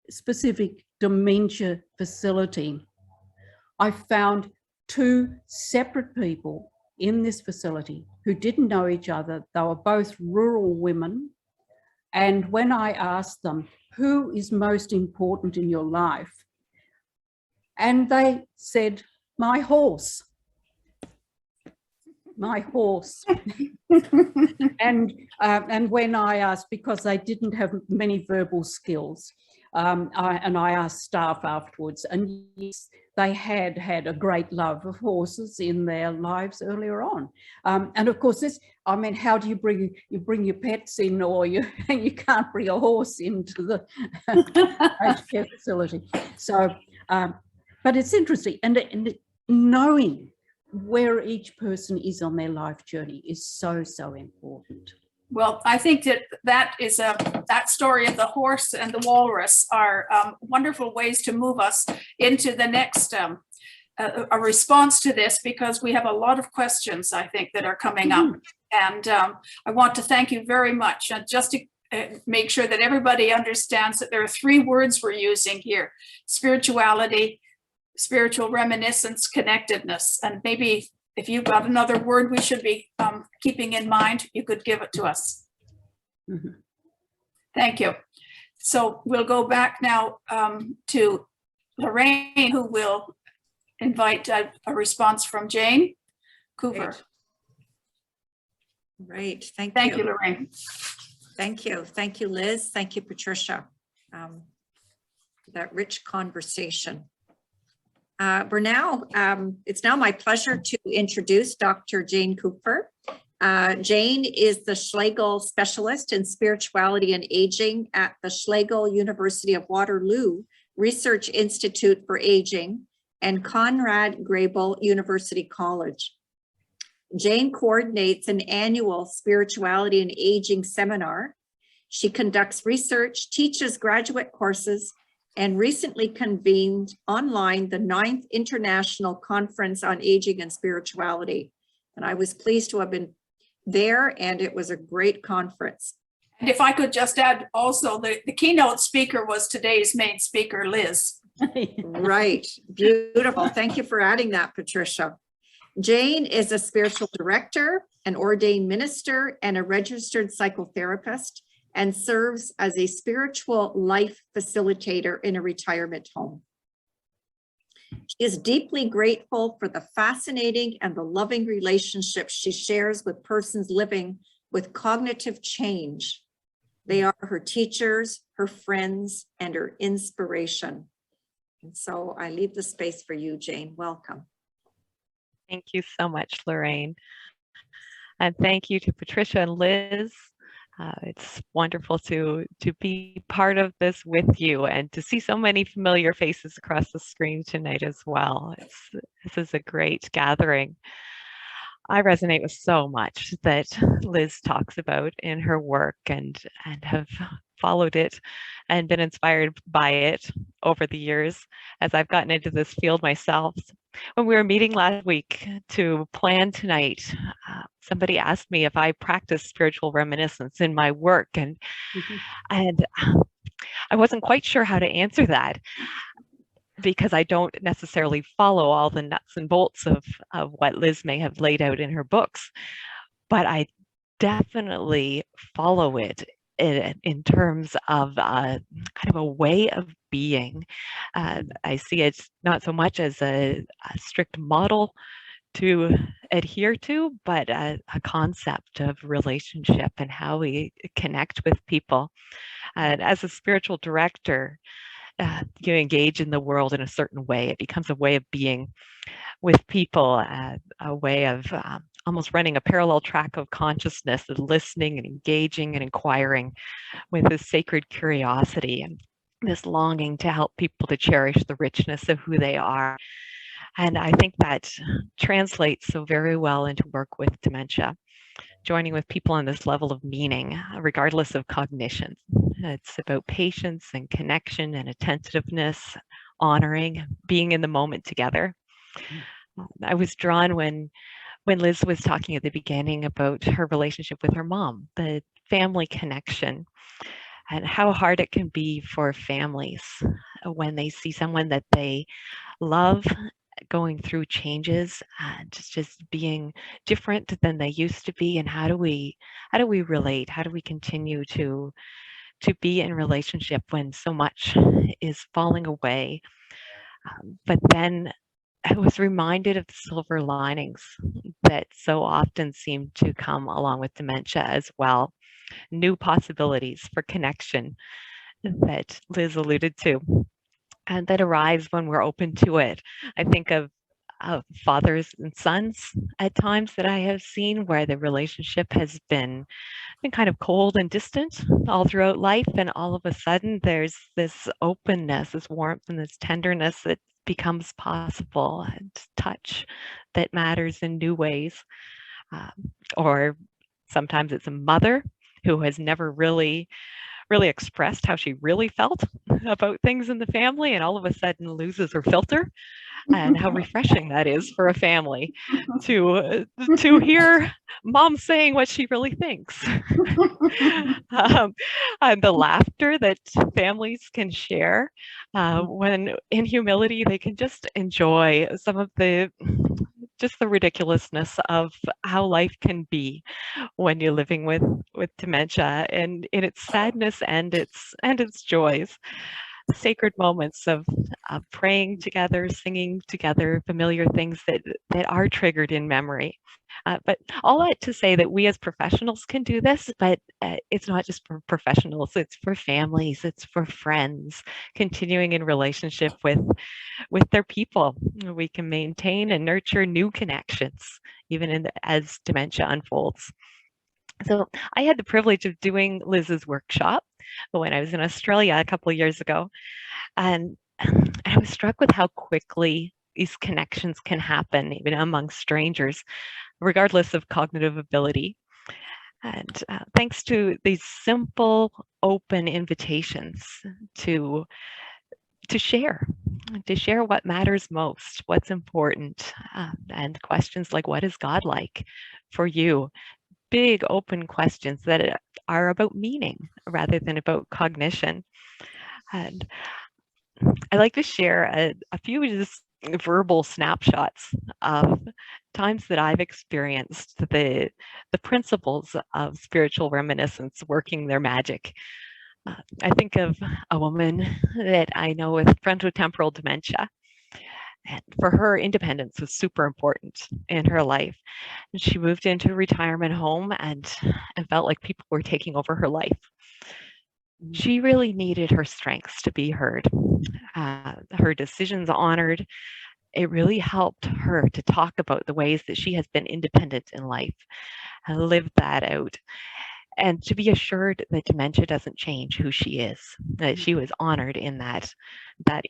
specific dementia facility, I found 2 separate people in this facility who didn't know each other. They were both rural women. And when I asked them, who is most important in your life? And they said, my horse. My horse. And when I asked, because they didn't have many verbal skills, I asked staff afterwards, and yes, they had a great love of horses in their lives earlier on. And of course, I mean, how do you bring your pets in, or you can't bring a horse into the aged care facility. So, but it's interesting, and knowing where each person is on their life journey is so important. Well, I think that story of the horse and the walrus are wonderful ways to move us into the next a response to this, because we have a lot of questions, I think, that are coming up. And I want to thank you very much. And just to make sure that everybody understands that there are 3 words we're using here: spirituality, spiritual reminiscence, connectedness. And maybe if you've got another word we should be keeping in mind, you could give it to us. Mm-hmm. Thank you. So we'll go back now to Lorraine, who will invite a response from Jane Cooper. Right. Thank you. Thank you, Lorraine. Thank you. Thank you, Liz. Thank you, Patricia, for that rich conversation. It's now my pleasure to introduce Dr. Jane Cooper. Jane is the Schlegel Specialist in Spirituality and Aging at the Schlegel University of Waterloo Research Institute for Aging and Conrad Grebel University College. Jane coordinates an annual Spirituality and Aging seminar. She conducts research, teaches graduate courses, and recently convened online the 9th International Conference on Aging and Spirituality. And I was pleased to have been there, and it was a great conference. And if I could just add also, the keynote speaker was today's main speaker, Liz. Right, beautiful. Thank you for adding that, Patricia. Jane is a spiritual director, an ordained minister, and a registered psychotherapist, and serves as a spiritual life facilitator in a retirement home. She is deeply grateful for the fascinating and the loving relationships she shares with persons living with cognitive change. They are her teachers, her friends, and her inspiration. And so I leave the space for you, Jane. Welcome. Thank you so much, Lorraine. And thank you to Patricia and Liz. It's wonderful to be part of this with you and to see so many familiar faces across the screen tonight as well. This is a great gathering. I resonate with so much that Liz talks about in her work and have followed it and been inspired by it over the years as I've gotten into this field myself. When we were meeting last week to plan tonight, somebody asked me if I practice spiritual reminiscence in my work, and I wasn't quite sure how to answer that, because I don't necessarily follow all the nuts and bolts of what Liz may have laid out in her books, but I definitely follow it in terms of kind of a way of being. I see it not so much as a strict model to adhere to, but a concept of relationship and how we connect with people. And as a spiritual director, you engage in the world in a certain way. It becomes a way of being with people, a way of almost running a parallel track of consciousness, and listening and engaging and inquiring with this sacred curiosity and this longing to help people to cherish the richness of who they are. And I think that translates so very well into work with dementia, joining with people on this level of meaning, regardless of cognition. It's about patience and connection and attentiveness, honoring, being in the moment together. I was drawn when Liz was talking at the beginning about her relationship with her mom, the family connection, and how hard it can be for families when they see someone that they love going through changes and just being different than they used to be. And how do we relate? How do we continue to be in relationship when so much is falling away? But then I was reminded of the silver linings that so often seem to come along with dementia as well. New possibilities for connection that Liz alluded to, and that arrives when we're open to it. I think of fathers and sons at times that I have seen where the relationship has been kind of cold and distant all throughout life, and all of a sudden there's this openness, this warmth, and this tenderness that becomes possible, and touch that matters in new ways. Or sometimes it's a mother who has never really expressed how she really felt about things in the family, and all of a sudden loses her filter, and how refreshing that is for a family to hear mom saying what she really thinks. And the laughter that families can share when in humility they can just enjoy some of the ridiculousness of how life can be when you're living with dementia, and in its sadness and its joys. Sacred moments of praying together, singing together, familiar things that are triggered in memory. But all that to say that we as professionals can do this, but it's not just for professionals, it's for families, it's for friends, continuing in relationship with their people. We can maintain and nurture new connections, even as dementia unfolds. So I had the privilege of doing Liz's workshop when I was in Australia a couple of years ago. And I was struck with how quickly these connections can happen, even among strangers, regardless of cognitive ability. And thanks to these simple, open invitations to share what matters most, what's important, and questions like, what is God like for you? Big open questions that are about meaning rather than about cognition. And I like to share a few just verbal snapshots of times that I've experienced the principles of spiritual reminiscence working their magic. I think of a woman that I know with frontotemporal dementia. And for her, independence was super important in her life. And she moved into a retirement home and felt like people were taking over her life. She really needed her strengths to be heard, her decisions honored. It really helped her to talk about the ways that she has been independent in life and lived that out. And to be assured that dementia doesn't change who she is, that she was honored in that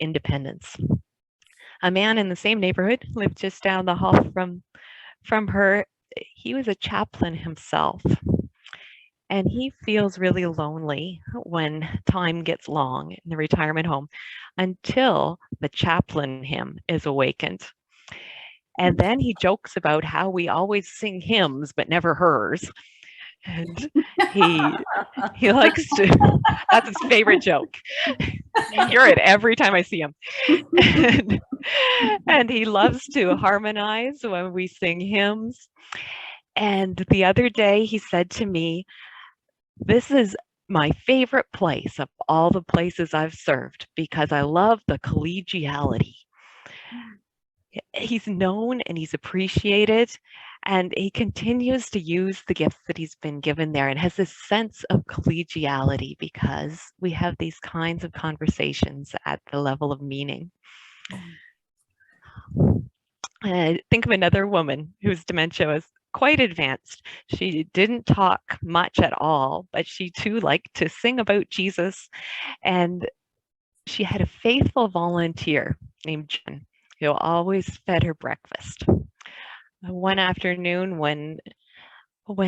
independence. A man in the same neighborhood lived just down the hall from her. He was a chaplain himself. And he feels really lonely when time gets long in the retirement home until the chaplain in him is awakened. And then he jokes about how we always sing hymns, but never hers. And he likes to, that's his favorite joke. I hear it every time I see him. And he loves to harmonize when we sing hymns. And the other day he said to me, "This is my favorite place of all the places I've served because I love the collegiality." He's known and he's appreciated, and he continues to use the gifts that he's been given there and has this sense of collegiality because we have these kinds of conversations at the level of meaning. I think of another woman whose dementia was quite advanced. She didn't talk much at all, but she too liked to sing about Jesus. And she had a faithful volunteer named Jen who always fed her breakfast. One afternoon when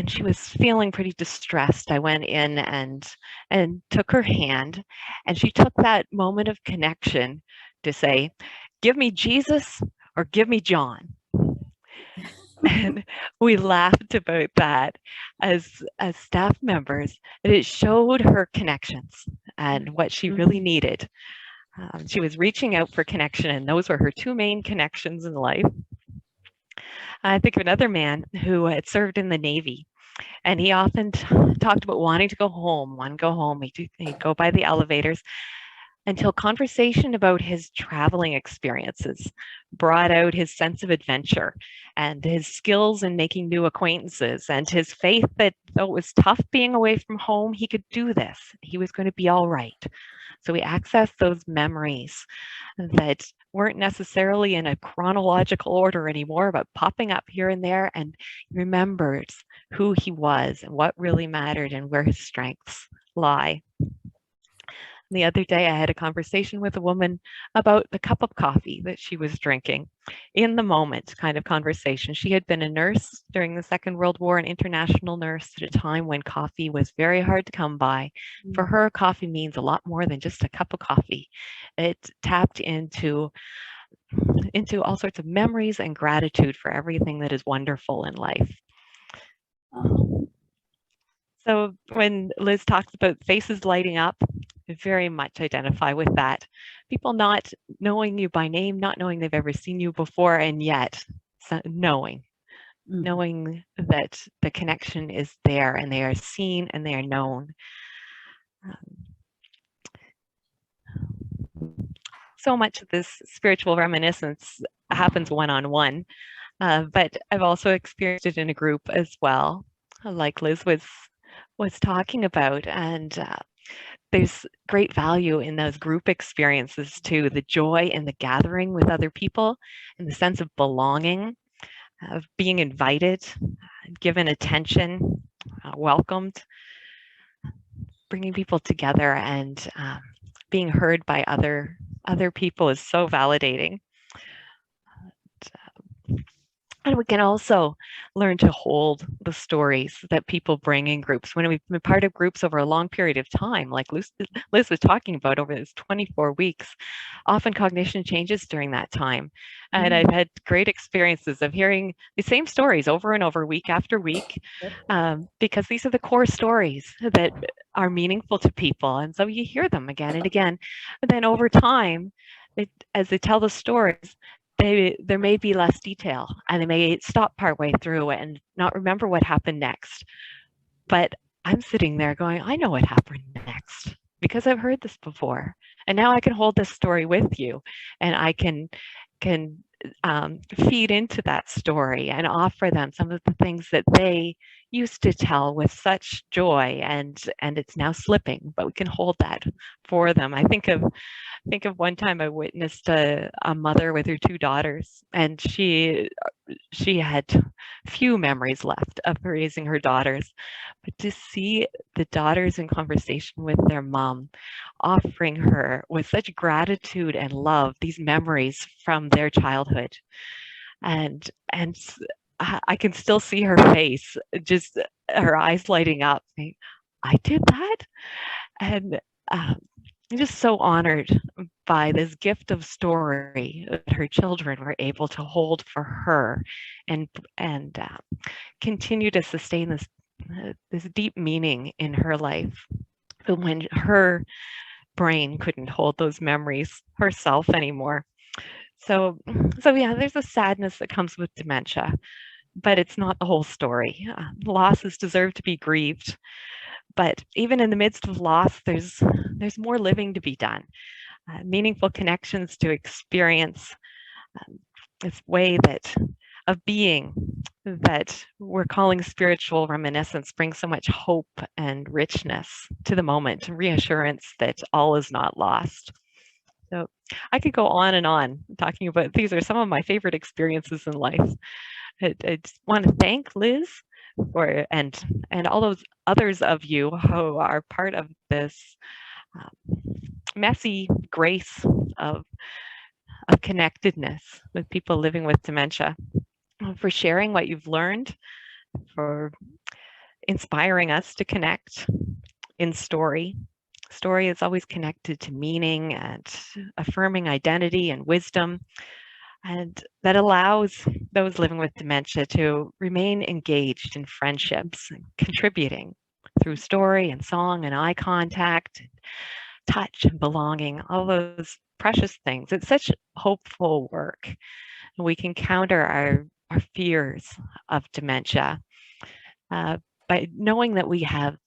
she was feeling pretty distressed, I went in and took her hand, and she took that moment of connection to say, "Give me Jesus or give me John." And we laughed about that as staff members, that it showed her connections and what she really needed. She was reaching out for connection, and those were her two main connections in life. I think of another man who had served in the Navy, and he often talked about wanting to go home, He'd go by the elevators until conversation about his traveling experiences brought out his sense of adventure and his skills in making new acquaintances and his faith that though it was tough being away from home, he could do this. He was going to be all right. So we accessed those memories that weren't necessarily in a chronological order anymore, but popping up here and there, and remembered who he was and what really mattered and where his strengths lie. The other day, I had a conversation with a woman about the cup of coffee that she was drinking. In the moment kind of conversation. She had been a nurse during the Second World War, an international nurse at a time when coffee was very hard to come by. For her, coffee means a lot more than just a cup of coffee. It tapped into all sorts of memories and gratitude for everything that is wonderful in life. So when Liz talks about faces lighting up, I very much identify with that. People not knowing you by name, not knowing they've ever seen you before, and yet knowing that the connection is there and they are seen and they are known. So much of this spiritual reminiscence happens one-on-one, but I've also experienced it in a group as well, like Liz was talking about, and there's great value in those group experiences too, the joy in the gathering with other people and the sense of belonging, of being invited, given attention, welcomed, bringing people together and being heard by other people is so validating. And we can also learn to hold the stories that people bring in groups. When we've been part of groups over a long period of time, like Liz was talking about over these 24 weeks, often cognition changes during that time. And I've had great experiences of hearing the same stories over and over, week after week, because these are the core stories that are meaningful to people. And so you hear them again and again. But then over time, as they tell the stories, there may be less detail, and they may stop partway through and not remember what happened next. But I'm sitting there going, I know what happened next because I've heard this before. And now I can hold this story with you, and I can feed into that story and offer them some of the things that they used to tell with such joy, and it's now slipping, but we can hold that for them. I think of one time I witnessed a mother with her two daughters, and she had few memories left of raising her daughters, but to see the daughters in conversation with their mom, offering her with such gratitude and love these memories from their childhood, and I can still see her face, just her eyes lighting up, saying, I did that. And I'm just so honored by this gift of story that her children were able to hold for her, and continue to sustain this deep meaning in her life. But when her brain couldn't hold those memories herself anymore. So yeah, there's a sadness that comes with dementia, but it's not the whole story. Losses deserve to be grieved, but even in the midst of loss, there's more living to be done. Meaningful connections to experience this way of being that we're calling spiritual reminiscence brings so much hope and richness to the moment, reassurance that all is not lost. So I could go on and on talking about, these are some of my favorite experiences in life. I just want to thank Liz and all those others of you who are part of this messy grace of connectedness with people living with dementia, for sharing what you've learned, for inspiring us to connect in story. Story is always connected to meaning and affirming identity and wisdom, and that allows those living with dementia to remain engaged in friendships, and contributing through story and song and eye contact, and touch and belonging, all those precious things. It's such hopeful work. We can counter our fears of dementia by knowing that we can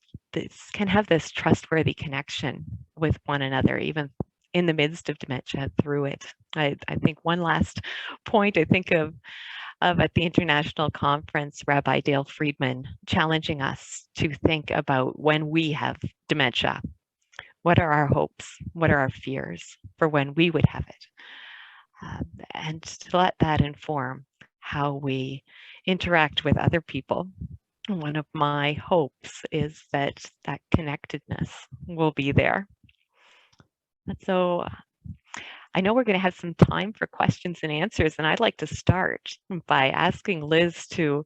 have this trustworthy connection with one another, even in the midst of dementia, through it. I think one last point I think of at the international conference, Rabbi Dale Friedman challenging us to think about when we have dementia. What are our hopes? What are our fears for when we would have it? And to let that inform how we interact with other people. One of my hopes is that connectedness will be there. And so I know we're going to have some time for questions and answers, and I'd like to start by asking Liz to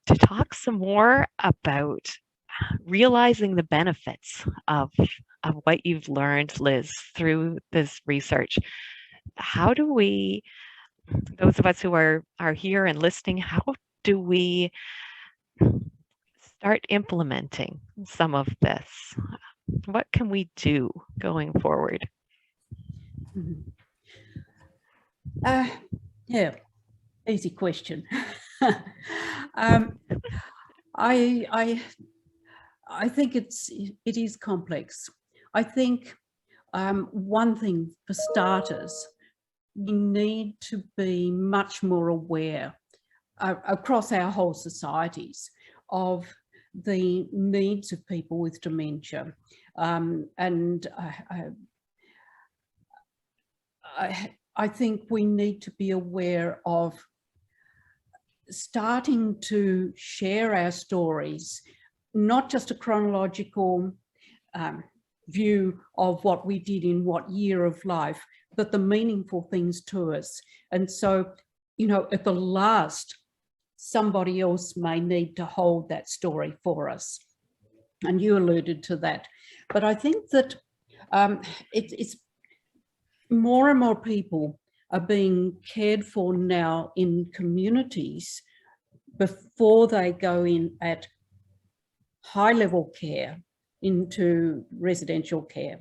talk some more about realizing the benefits of what you've learned, Liz, through this research. How do we, those of us who are here and listening, how do we start implementing some of this? What can we do going forward? Yeah, easy question. I think it is complex. I think one thing for starters, we need to be much more aware across our whole societies of the needs of people with dementia. I think we need to be aware of starting to share our stories, not just a chronological view of what we did in what year of life, but the meaningful things to us. And so, at the last, somebody else may need to hold that story for us. And you alluded to that. But I think that it's more and more people are being cared for now in communities before they go in at high level care into residential care.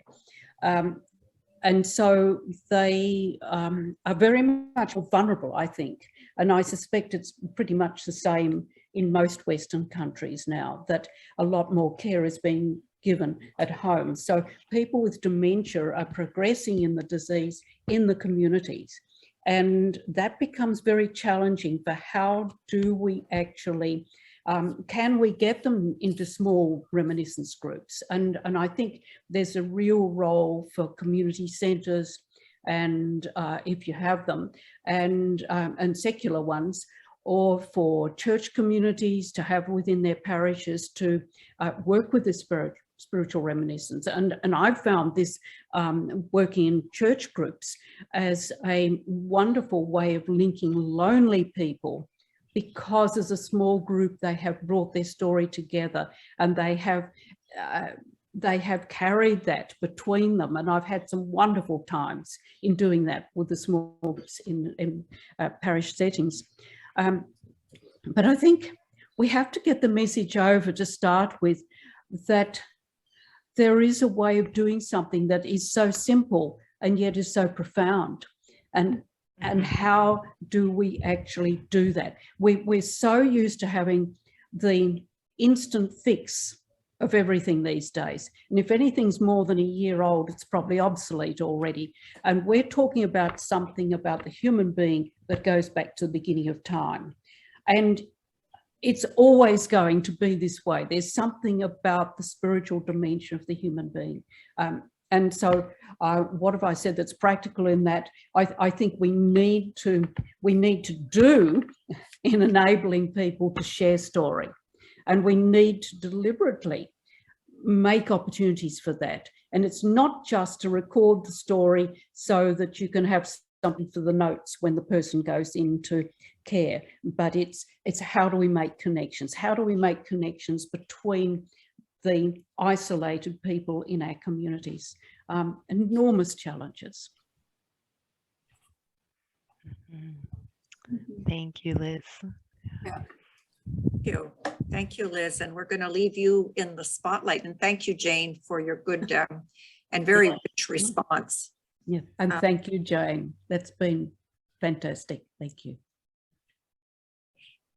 And so they are very much vulnerable, I think. And I suspect it's pretty much the same in most Western countries now, that a lot more care is being given at home. So people with dementia are progressing in the disease in the communities. And that becomes very challenging for how do we actually, can we get them into small reminiscence groups? And I think there's a real role for community centres, and if you have them, and secular ones, or for church communities to have within their parishes to work with the spiritual reminiscence. And I've found this working in church groups as a wonderful way of linking lonely people, because as a small group they have brought their story together, and they have carried that between them. And I've had some wonderful times in doing that with the small groups in parish settings. But I think we have to get the message over to start with, that there is a way of doing something that is so simple and yet is so profound. And how do we actually do that? We're so used to having the instant fix of everything these days. And if anything's more than a year old, it's probably obsolete already. And we're talking about something about the human being that goes back to the beginning of time. And it's always going to be this way. There's something about the spiritual dimension of the human being. And so what have I said that's practical in that? I think we need to do in enabling people to share story. And we need to deliberately make opportunities for that. And it's not just to record the story so that you can have something for the notes when the person goes into care, but it's how do we make connections? How do we make connections between the isolated people in our communities? Enormous challenges. Thank you, Liz. Yeah. Thank you, Liz. And we're going to leave you in the spotlight. And thank you, Jane, for your good and very rich response. Yeah, and thank you, Jane. That's been fantastic. Thank you.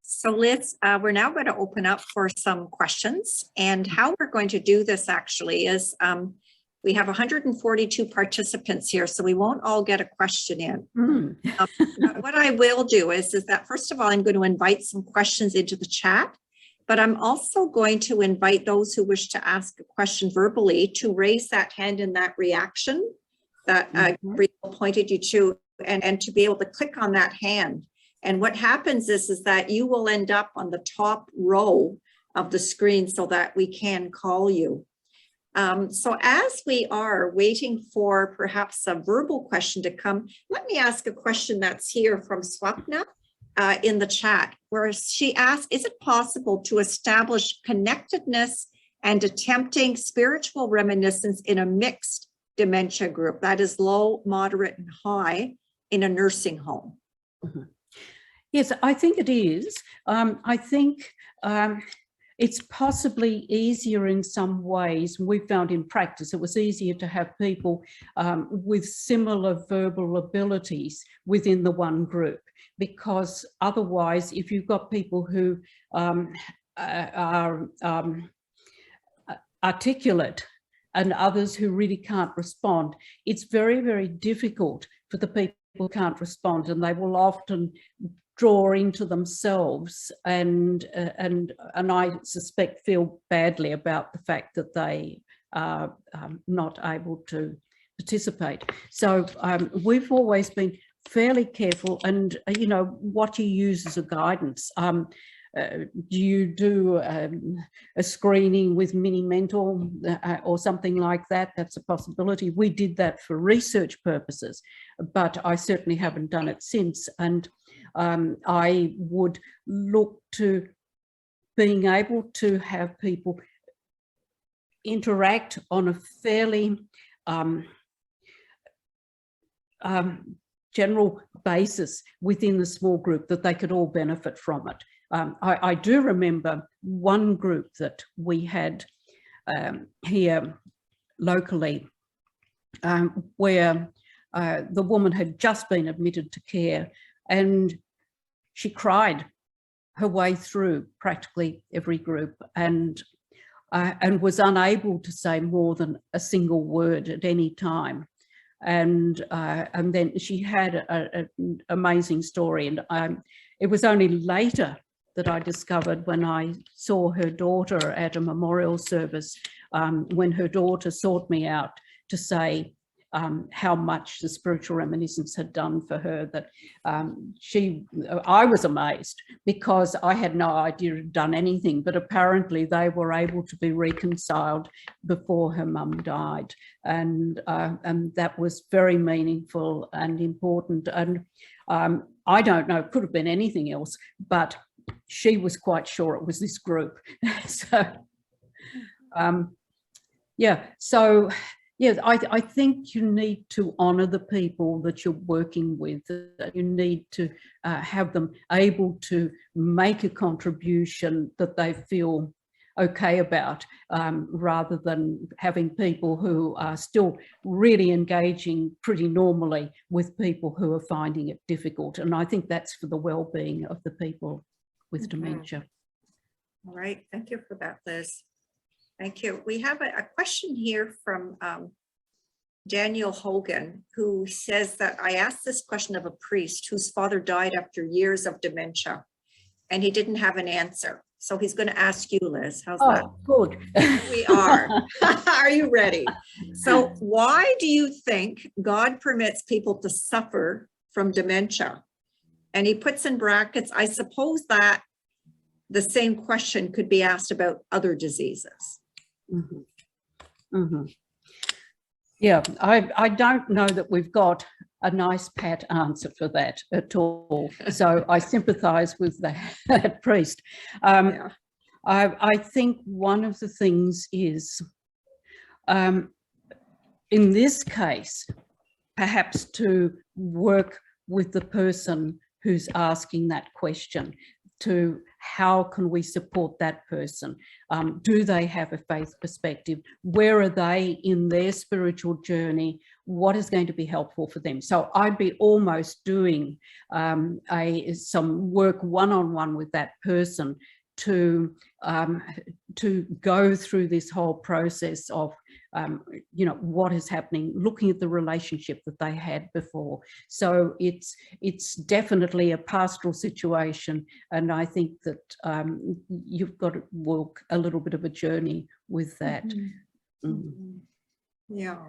So Liz, we're now going to open up for some questions. And how we're going to do this actually is we have 142 participants here, so we won't all get a question in. What I will do is that, first of all, I'm going to invite some questions into the chat, but I'm also going to invite those who wish to ask a question verbally to raise that hand in that reaction that Gabriel pointed you to, and to be able to click on that hand. And what happens is that you will end up on the top row of the screen so that we can call you. So as we are waiting for perhaps a verbal question to come, let me ask a question that's here from Swapna in the chat, where she asks, is it possible to establish connectedness and attempting spiritual reminiscence in a mixed dementia group, that is low, moderate, and high, in a nursing home? Yes, I think it is. I think it's possibly easier in some ways. We found in practice it was easier to have people with similar verbal abilities within the one group, because otherwise, if you've got people who are articulate and others who really can't respond, it's very, very difficult for the people who can't respond, and they will often draw into themselves and I suspect feel badly about the fact that they are not able to participate. So we've always been fairly careful, and you know, what you use as a guidance. Do you do a screening with mini mentor or something like that? That's a possibility. We did that for research purposes, but I certainly haven't done it since. And I would look to being able to have people interact on a fairly general basis within the small group, that they could all benefit from it. I do remember one group that we had here locally where the woman had just been admitted to care, and she cried her way through practically every group, and was unable to say more than a single word at any time. And then she had an amazing story, and it was only later that I discovered, when I saw her daughter at a memorial service, when her daughter sought me out to say how much the spiritual reminiscence had done for her, that I was amazed, because I had no idea it had done anything, but apparently they were able to be reconciled before her mum died. And that was very meaningful and important. And I don't know, it could have been anything else, but she was quite sure it was this group. So, yeah, so yeah, I think you need to honour the people that you're working with. You need to have them able to make a contribution that they feel okay about, rather than having people who are still really engaging pretty normally with people who are finding it difficult. And I think that's for the well-being of the people with dementia. All right, thank you for that, Liz. Thank you. We have a question here from Daniel Hogan, who says that I asked this question of a priest whose father died after years of dementia, and he didn't have an answer. So he's going to ask you, Liz. How's that? Oh, good. We are. Are you ready? So why do you think God permits people to suffer from dementia? And he puts in brackets, I suppose that the same question could be asked about other diseases. Mm-hmm. Mm-hmm. Yeah, I don't know that we've got a nice pat answer for that at all. So I sympathise with that priest. Yeah. I think one of the things is, in this case, perhaps to work with the person who's asking that question, to how can we support that person? Do they have a faith perspective? Where are they in their spiritual journey? What is going to be helpful for them? So I'd be almost doing some work one-on-one with that person to go through this whole process of you know, what is happening, looking at the relationship that they had before. So it's definitely a pastoral situation, and I think that you've got to walk a little bit of a journey with that. Mm-hmm. Mm-hmm. Yeah.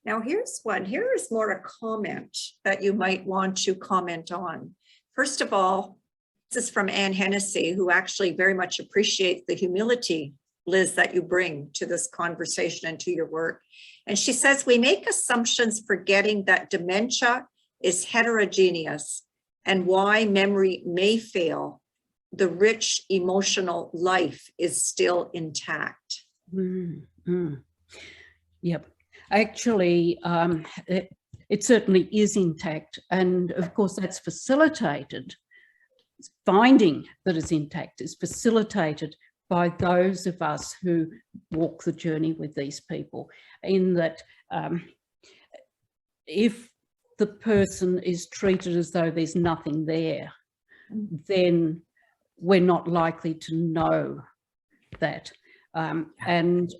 Now here's one. Here is more a comment that you might want to comment on. First of all, this is from Anne Hennessy, who actually very much appreciates the humility, Liz, that you bring to this conversation and to your work. And she says, we make assumptions forgetting that dementia is heterogeneous and why memory may fail. The rich emotional life is still intact. Mm-hmm. Yep. Actually, it certainly is intact. And of course, that's facilitated. Finding that it's intact is facilitated by those of us who walk the journey with these people, in that if the person is treated as though there's nothing there, then we're not likely to know that. And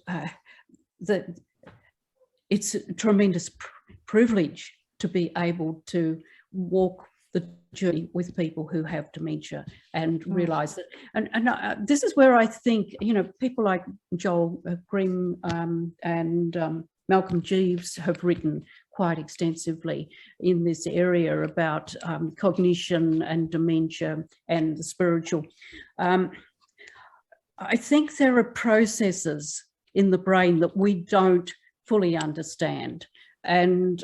that it's a tremendous privilege to be able to walk the journey with people who have dementia and realise that. And this is where I think, you know, people like Joel Grimm and Malcolm Jeeves have written quite extensively in this area about cognition and dementia and the spiritual. I think there are processes in the brain that we don't fully understand. And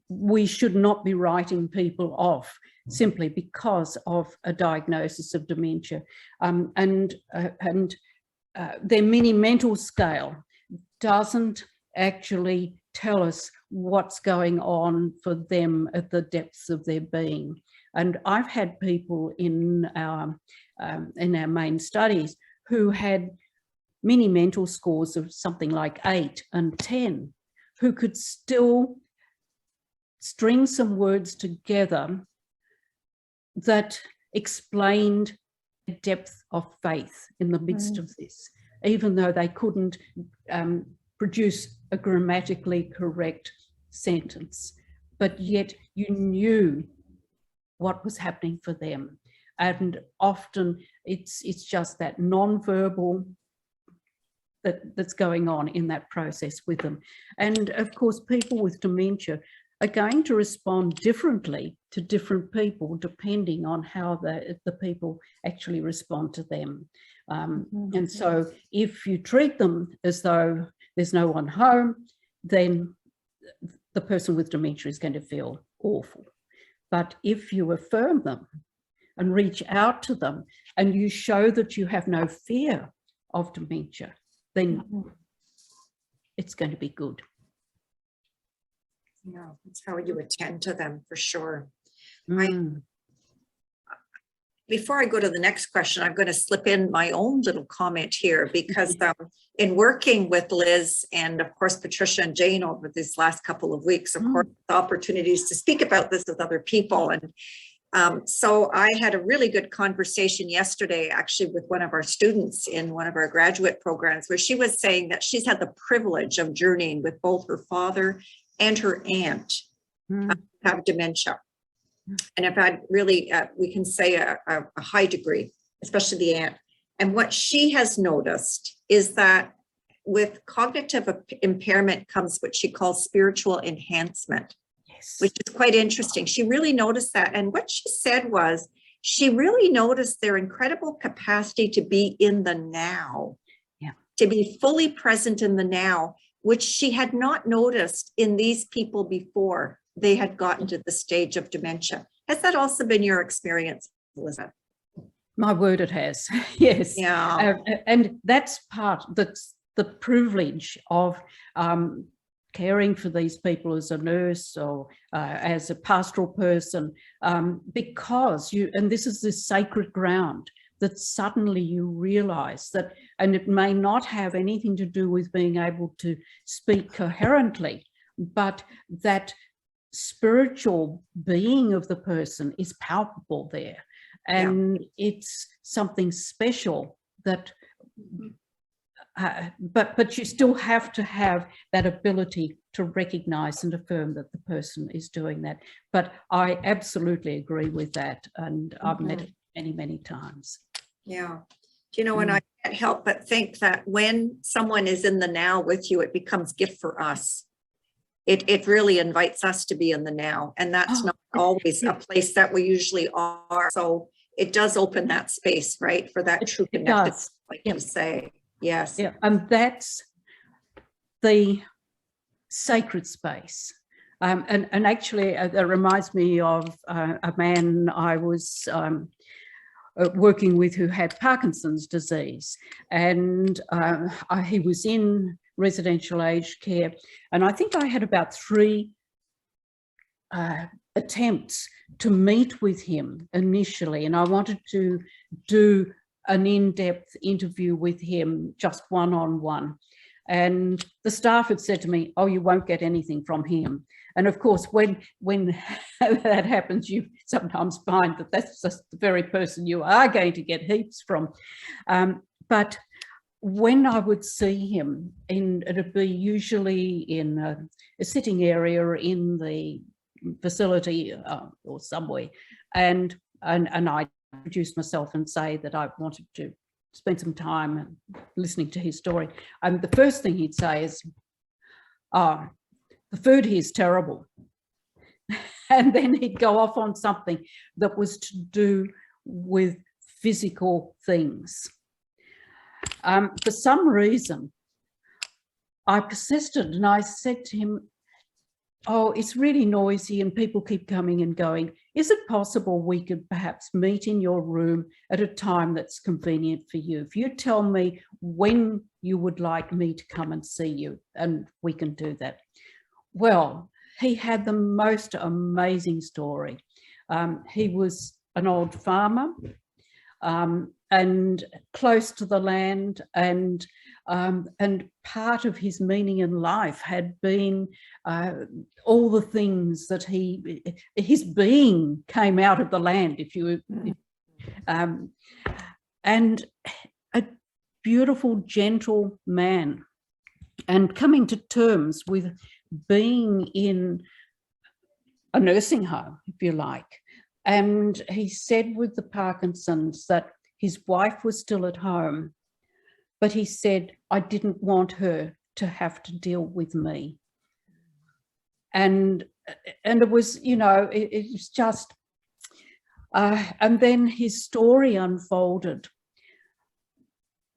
we should not be writing people off simply because of a diagnosis of dementia. And their mini mental scale doesn't actually tell us what's going on for them at the depths of their being. And I've had people in our main studies who had mini mental scores of something like 8 and 10, who could still string some words together that explained the depth of faith in the midst of this, even though they couldn't produce a grammatically correct sentence, but yet you knew what was happening for them. And often it's just that non-verbal that's going on in that process with them. And of course, people with dementia are going to respond differently to different people depending on how the people actually respond to them. And so if you treat them as though there's no one home, then the person with dementia is going to feel awful. But if you affirm them and reach out to them and you show that you have no fear of dementia, then it's going to be good. Yeah, that's how you attend to them for sure. Before I go to the next question, I'm going to slip in my own little comment here, because in working with Liz and of course Patricia and Jane over these last couple of weeks, of course, opportunities to speak about this with other people. And so I had a really good conversation yesterday, actually, with one of our students in one of our graduate programs, where she was saying that she's had the privilege of journeying with both her father and her aunt who have dementia. And I've had really, we can say a high degree, especially the aunt. And what she has noticed is that with cognitive impairment comes what she calls spiritual enhancement, which is quite interesting. She really noticed that. And what she said was, she really noticed their incredible capacity to be in the now, to be fully present in the now, which she had not noticed in these people before they had gotten to the stage of dementia. Has that also been your experience, Elizabeth? My word, it has. Yes. Yeah. And that's the privilege of caring for these people as a nurse or as a pastoral person, because and this is this sacred ground that suddenly you realize that, and it may not have anything to do with being able to speak coherently, but that spiritual being of the person is palpable there. And it's something special that, but you still have to have that ability to recognize and affirm that the person is doing that. But I absolutely agree with that. And I've met it many, many times. Yeah. You know, and I can't help but think that when someone is in the now with you, it becomes gift for us. It really invites us to be in the now, and that's not always a place that we usually are. So it does open that space, right, for that true connectedness, like you say. Yes. Yeah, and that's the sacred space. And actually, that reminds me of a man I was working with who had Parkinson's disease, and he was in residential aged care, and I think I had about 3 attempts to meet with him initially, and I wanted to do an in-depth interview with him, just one-on-one. And the staff had said to me, "Oh, you won't get anything from him." And of course, when that happens, you sometimes find that that's just the very person you are going to get heaps from. But when I would see him, it'd be usually in a sitting area in the facility or somewhere, and I introduce myself and say that I wanted to spend some time listening to his story. And the first thing he'd say is, "Oh, the food here is terrible." And then he'd go off on something that was to do with physical things. For some reason, I persisted and I said to him, "Oh, it's really noisy and people keep coming and going. Is it possible we could perhaps meet in your room at a time that's convenient for you? If you tell me when you would like me to come and see you, and we can do that." Well, he had the most amazing story. He was an old farmer and close to the land, and and part of his meaning in life had been all the things that his being came out of the land, and a beautiful, gentle man, and coming to terms with being in a nursing home, if you like. And he said with the Parkinson's that his wife was still at home, but he said, I didn't want her to have to deal with me. And it was, you know, it was just, and then his story unfolded.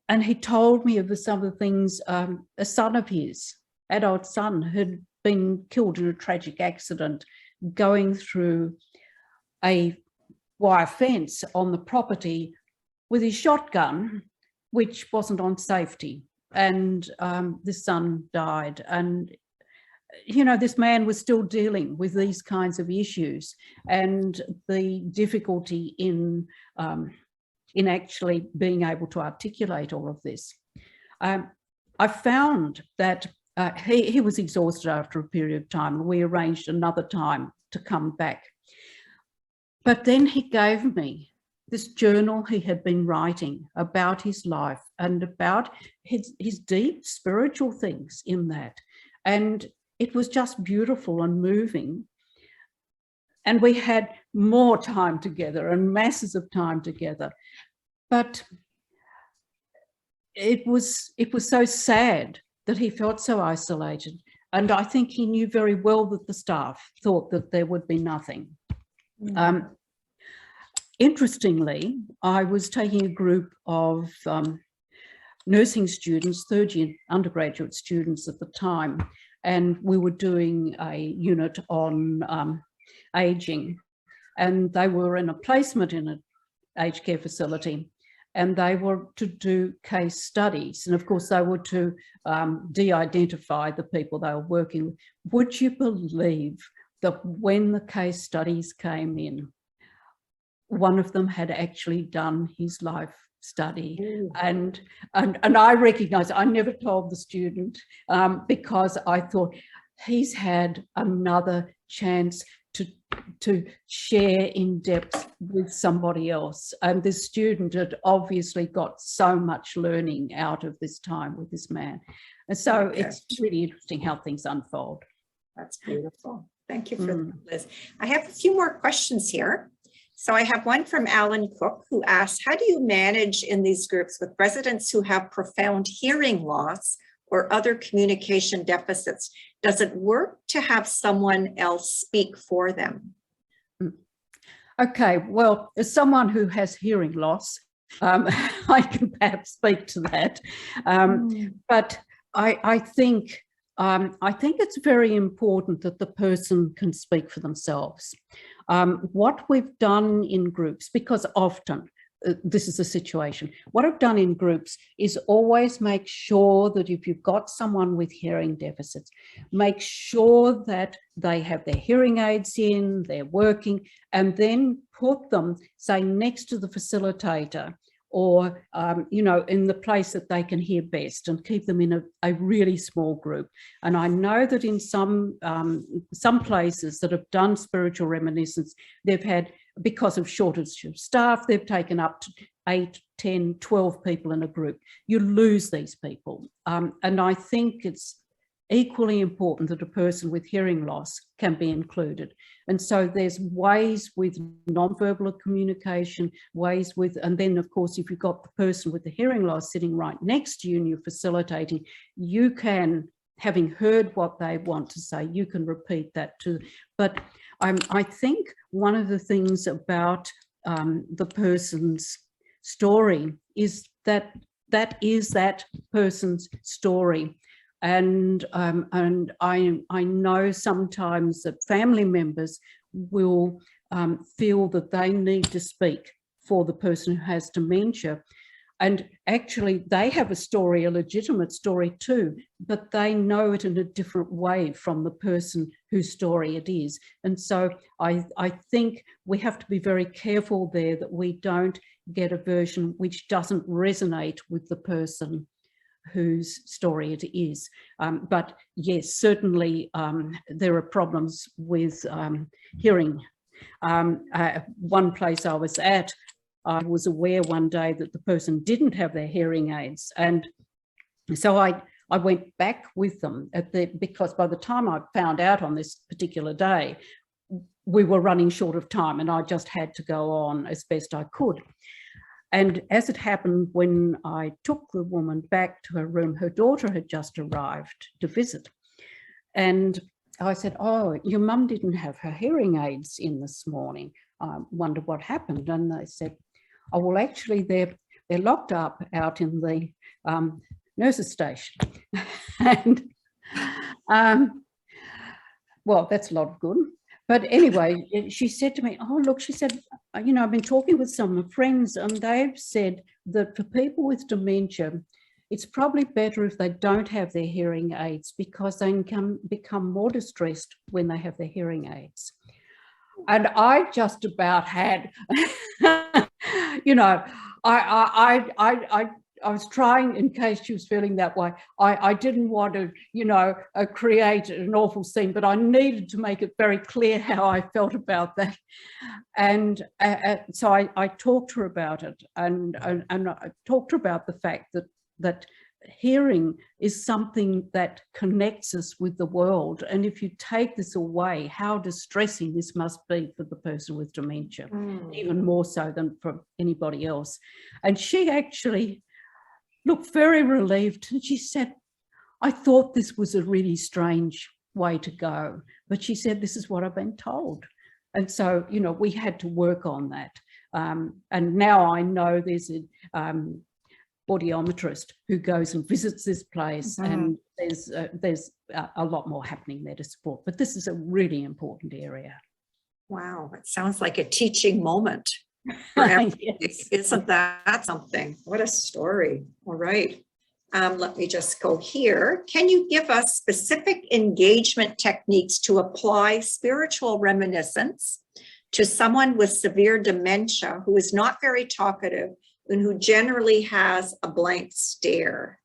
And he told me of some of the things, a son of his, adult son, had been killed in a tragic accident going through a wire fence on the property with his shotgun, which wasn't on safety. And the son died. And, you know, this man was still dealing with these kinds of issues and the difficulty in actually being able to articulate all of this. I found that he was exhausted after a period of time, and we arranged another time to come back. But then he gave me this journal he had been writing about his life and about his deep spiritual things in that. And it was just beautiful and moving. And we had more time together and masses of time together. But it was so sad that he felt so isolated. And I think he knew very well that the staff thought that there would be nothing. Interestingly, I was taking a group of nursing students, third-year undergraduate students at the time, and we were doing a unit on ageing, and they were in a placement in an aged care facility, and they were to do case studies. And of course, they were to de-identify the people they were working with. Would you believe that when the case studies came in, one of them had actually done his life study? And I recognise, I never told the student because I thought he's had another chance to share in depth with somebody else. And this student had obviously got so much learning out of this time with this man. And so it's really interesting how things unfold. That's beautiful. Thank you for that, Liz. I have a few more questions here. So I have one from Alan Cook, who asks, how do you manage in these groups with residents who have profound hearing loss or other communication deficits? Does it work to have someone else speak for them? Okay, well, as someone who has hearing loss, I can perhaps speak to that. But I think it's very important that the person can speak for themselves. What we've done in groups, because often this is the situation, what I've done in groups is always make sure that if you've got someone with hearing deficits, make sure that they have their hearing aids in, they're working, and then put them, say, next to the facilitator, or, you know, in the place that they can hear best, and keep them in a really small group. And I know that in some places that have done spiritual reminiscence, they've had, because of shortage of staff, they've taken up to 8, 10, 12 people in a group. You lose these people. And I think it's equally important that a person with hearing loss can be included. And so there's ways with nonverbal communication, ways with, and then of course, if you've got the person with the hearing loss sitting right next to you and you're facilitating, you can, having heard what they want to say, you can repeat that too. But I think one of the things about the person's story is that is that person's story. And I know sometimes that family members will feel that they need to speak for the person who has dementia. And actually they have a story, a legitimate story too, but they know it in a different way from the person whose story it is. And so I think we have to be very careful there that we don't get a version which doesn't resonate with the person whose story it is. But yes, certainly there are problems with hearing. One place I was at, I was aware one day that the person didn't have their hearing aids. And so I went back with them because by the time I found out on this particular day, we were running short of time and I just had to go on as best I could. And as it happened, when I took the woman back to her room, her daughter had just arrived to visit. And I said, oh, your mum didn't have her hearing aids in this morning. I wonder what happened. And they said, oh, well, actually, they're locked up out in the nurses' station. And, well, that's a lot of good. But anyway, she said to me, oh, look, she said, you know, I've been talking with some of my friends and they've said that for people with dementia, it's probably better if they don't have their hearing aids because they can become more distressed when they have their hearing aids. And I just about had, you know, I was trying, in case she was feeling that way, I didn't want to, you know, create an awful scene, but I needed to make it very clear how I felt about that. And so I talked to her about it and I talked to her about the fact that hearing is something that connects us with the world. And if you take this away, how distressing this must be for the person with dementia, even more so than for anybody else. And she actually looked very relieved and she said, I thought this was a really strange way to go, but she said, this is what I've been told. And so, you know, we had to work on that. And now I know there's a audiometrist who goes and visits this place, and there's a lot more happening there to support. But this is a really important area. Wow, it sounds like a teaching moment for everybody. Yes. Isn't that something? What a story. All right. Let me just go here. Can you give us specific engagement techniques to apply spiritual reminiscence to someone with severe dementia who is not very talkative and who generally has a blank stare?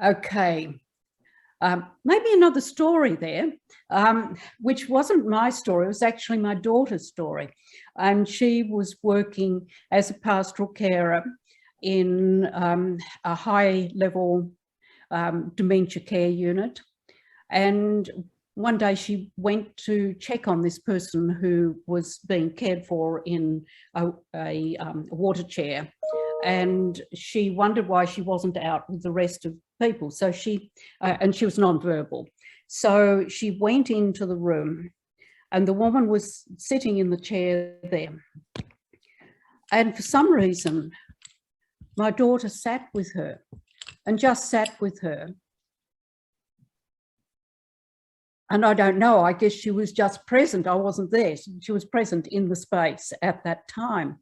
Okay. Maybe another story there, which wasn't my story, it was actually my daughter's story. And she was working as a pastoral carer in a high-level dementia care unit. And one day she went to check on this person who was being cared for in a water chair. And she wondered why she wasn't out with the rest of people. So and she was nonverbal. So she went into the room and the woman was sitting in the chair there. And for some reason, my daughter sat with her and just sat with her. And I don't know, I guess she was just present. I wasn't there. She was present in the space at that time.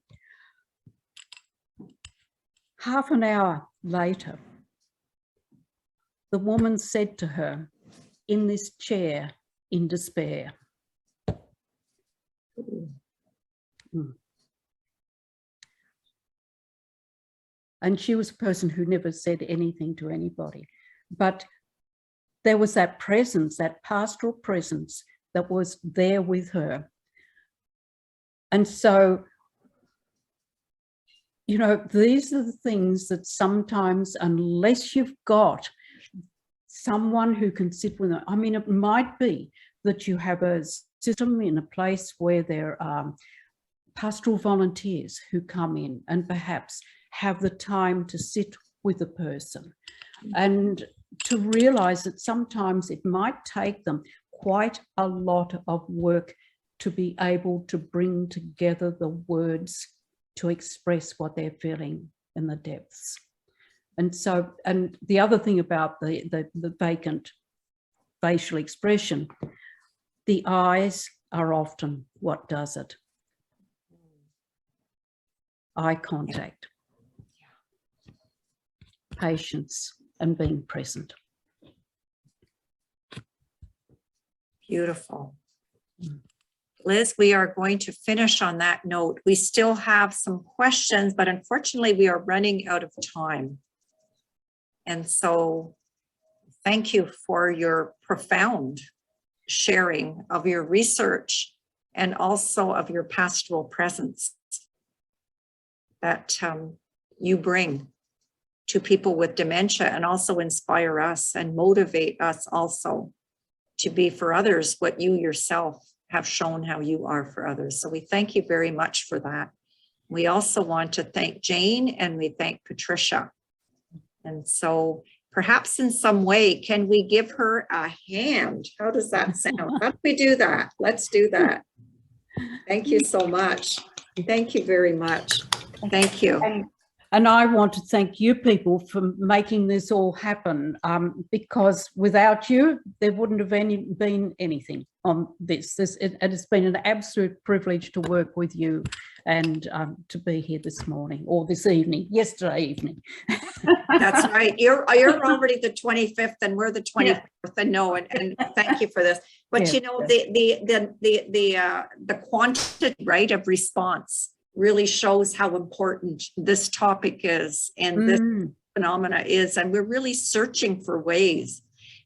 Half an hour later, the woman said to her, in this chair, in despair. And she was a person who never said anything to anybody. But there was that presence, that pastoral presence that was there with her. And so, you know, these are the things that sometimes, unless you've got someone who can sit with them, I mean, it might be that you have a system in a place where there are pastoral volunteers who come in and perhaps have the time to sit with a person and to realize that sometimes it might take them quite a lot of work to be able to bring together the words to express what they're feeling in the depths. And so, and the other thing about the vacant facial expression, the eyes are often what does it. Eye contact, patience, and being present. Beautiful. Liz, we are going to finish on that note. We still have some questions, but unfortunately we are running out of time. And so thank you for your profound sharing of your research and also of your pastoral presence that you bring to people with dementia, and also inspire us and motivate us also to be for others what you yourself have shown how you are for others. So we thank you very much for that. We also want to thank Jane and we thank Patricia. And so perhaps in some way, can we give her a hand? How does that sound? How do we do that? Let's do that. Thank you so much. Thank you very much. Thank you. And I want to thank you people for making this all happen, because without you, there wouldn't have been anything on this. And it's been an absolute privilege to work with you and to be here this morning, or this evening, yesterday evening. That's right. You're already the 25th and we're the 24th. And no, and thank you for this. But you know, the quantity, right, of response really shows how important this topic is and this phenomena is, and we're really searching for ways.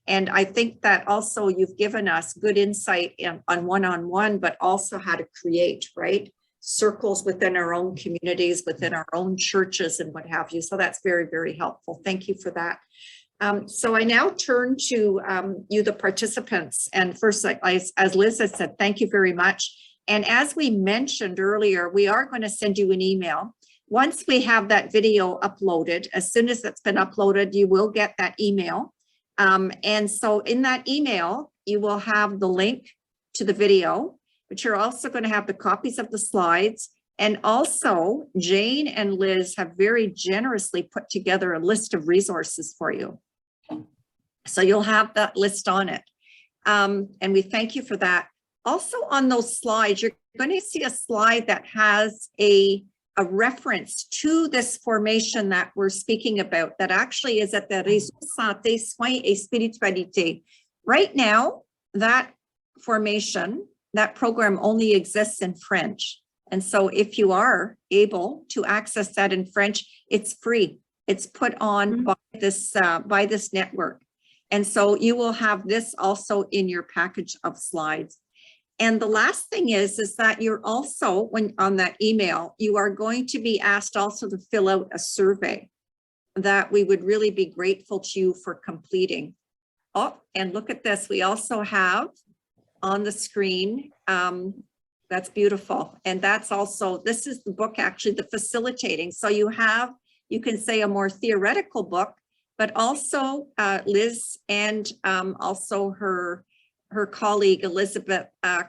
And I think that also you've given us good insight on one-on-one, but also how to create, right, circles within our own communities, within our own churches and what have you. So that's very, very helpful. Thank you for that. So I now turn to you, the participants. And first, as Liz has said, thank you very much. And as we mentioned earlier, we are going to send you an email. Once we have that video uploaded, as soon as it's been uploaded, you will get that email. And so in that email, you will have the link to the video, but you're also going to have the copies of the slides. And also Jane and Liz have very generously put together a list of resources for you. So you'll have that list on it. And we thank you for that. Also on those slides, you're going to see a slide that has a reference to this formation that we're speaking about, that actually is at the Réseau Santé, Soins et Spiritualité. Right now, that formation, that program only exists in French. And so if you are able to access that in French, it's free. It's put on by this network. And so you will have this also in your package of slides. And the last thing is that you're also, when on that email, you are going to be asked also to fill out a survey that we would really be grateful to you for completing. Oh, and look at this. We also have on the screen, that's beautiful. And that's also, this is the book, actually, the facilitating. So you can say a more theoretical book, but also Liz and also her colleague, Elizabeth,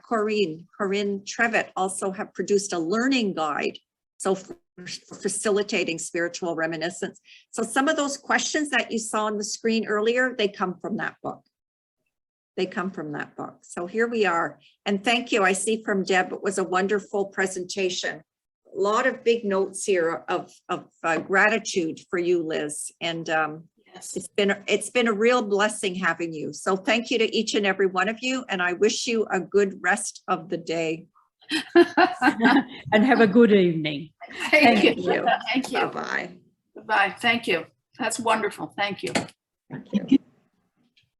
Corinne Trevitt, also have produced a learning guide. So for facilitating spiritual reminiscence. So some of those questions that you saw on the screen earlier, they come from that book. They come from that book. So here we are. And thank you. I see from Deb, it was a wonderful presentation. A lot of big notes here of gratitude for you, Liz. And yes, it's been a real blessing having you. So thank you to each and every one of you. And I wish you a good rest of the day. And have a good evening. Thank you. Thank you. Bye-bye. Bye. Thank you. That's wonderful. Thank you. Thank you.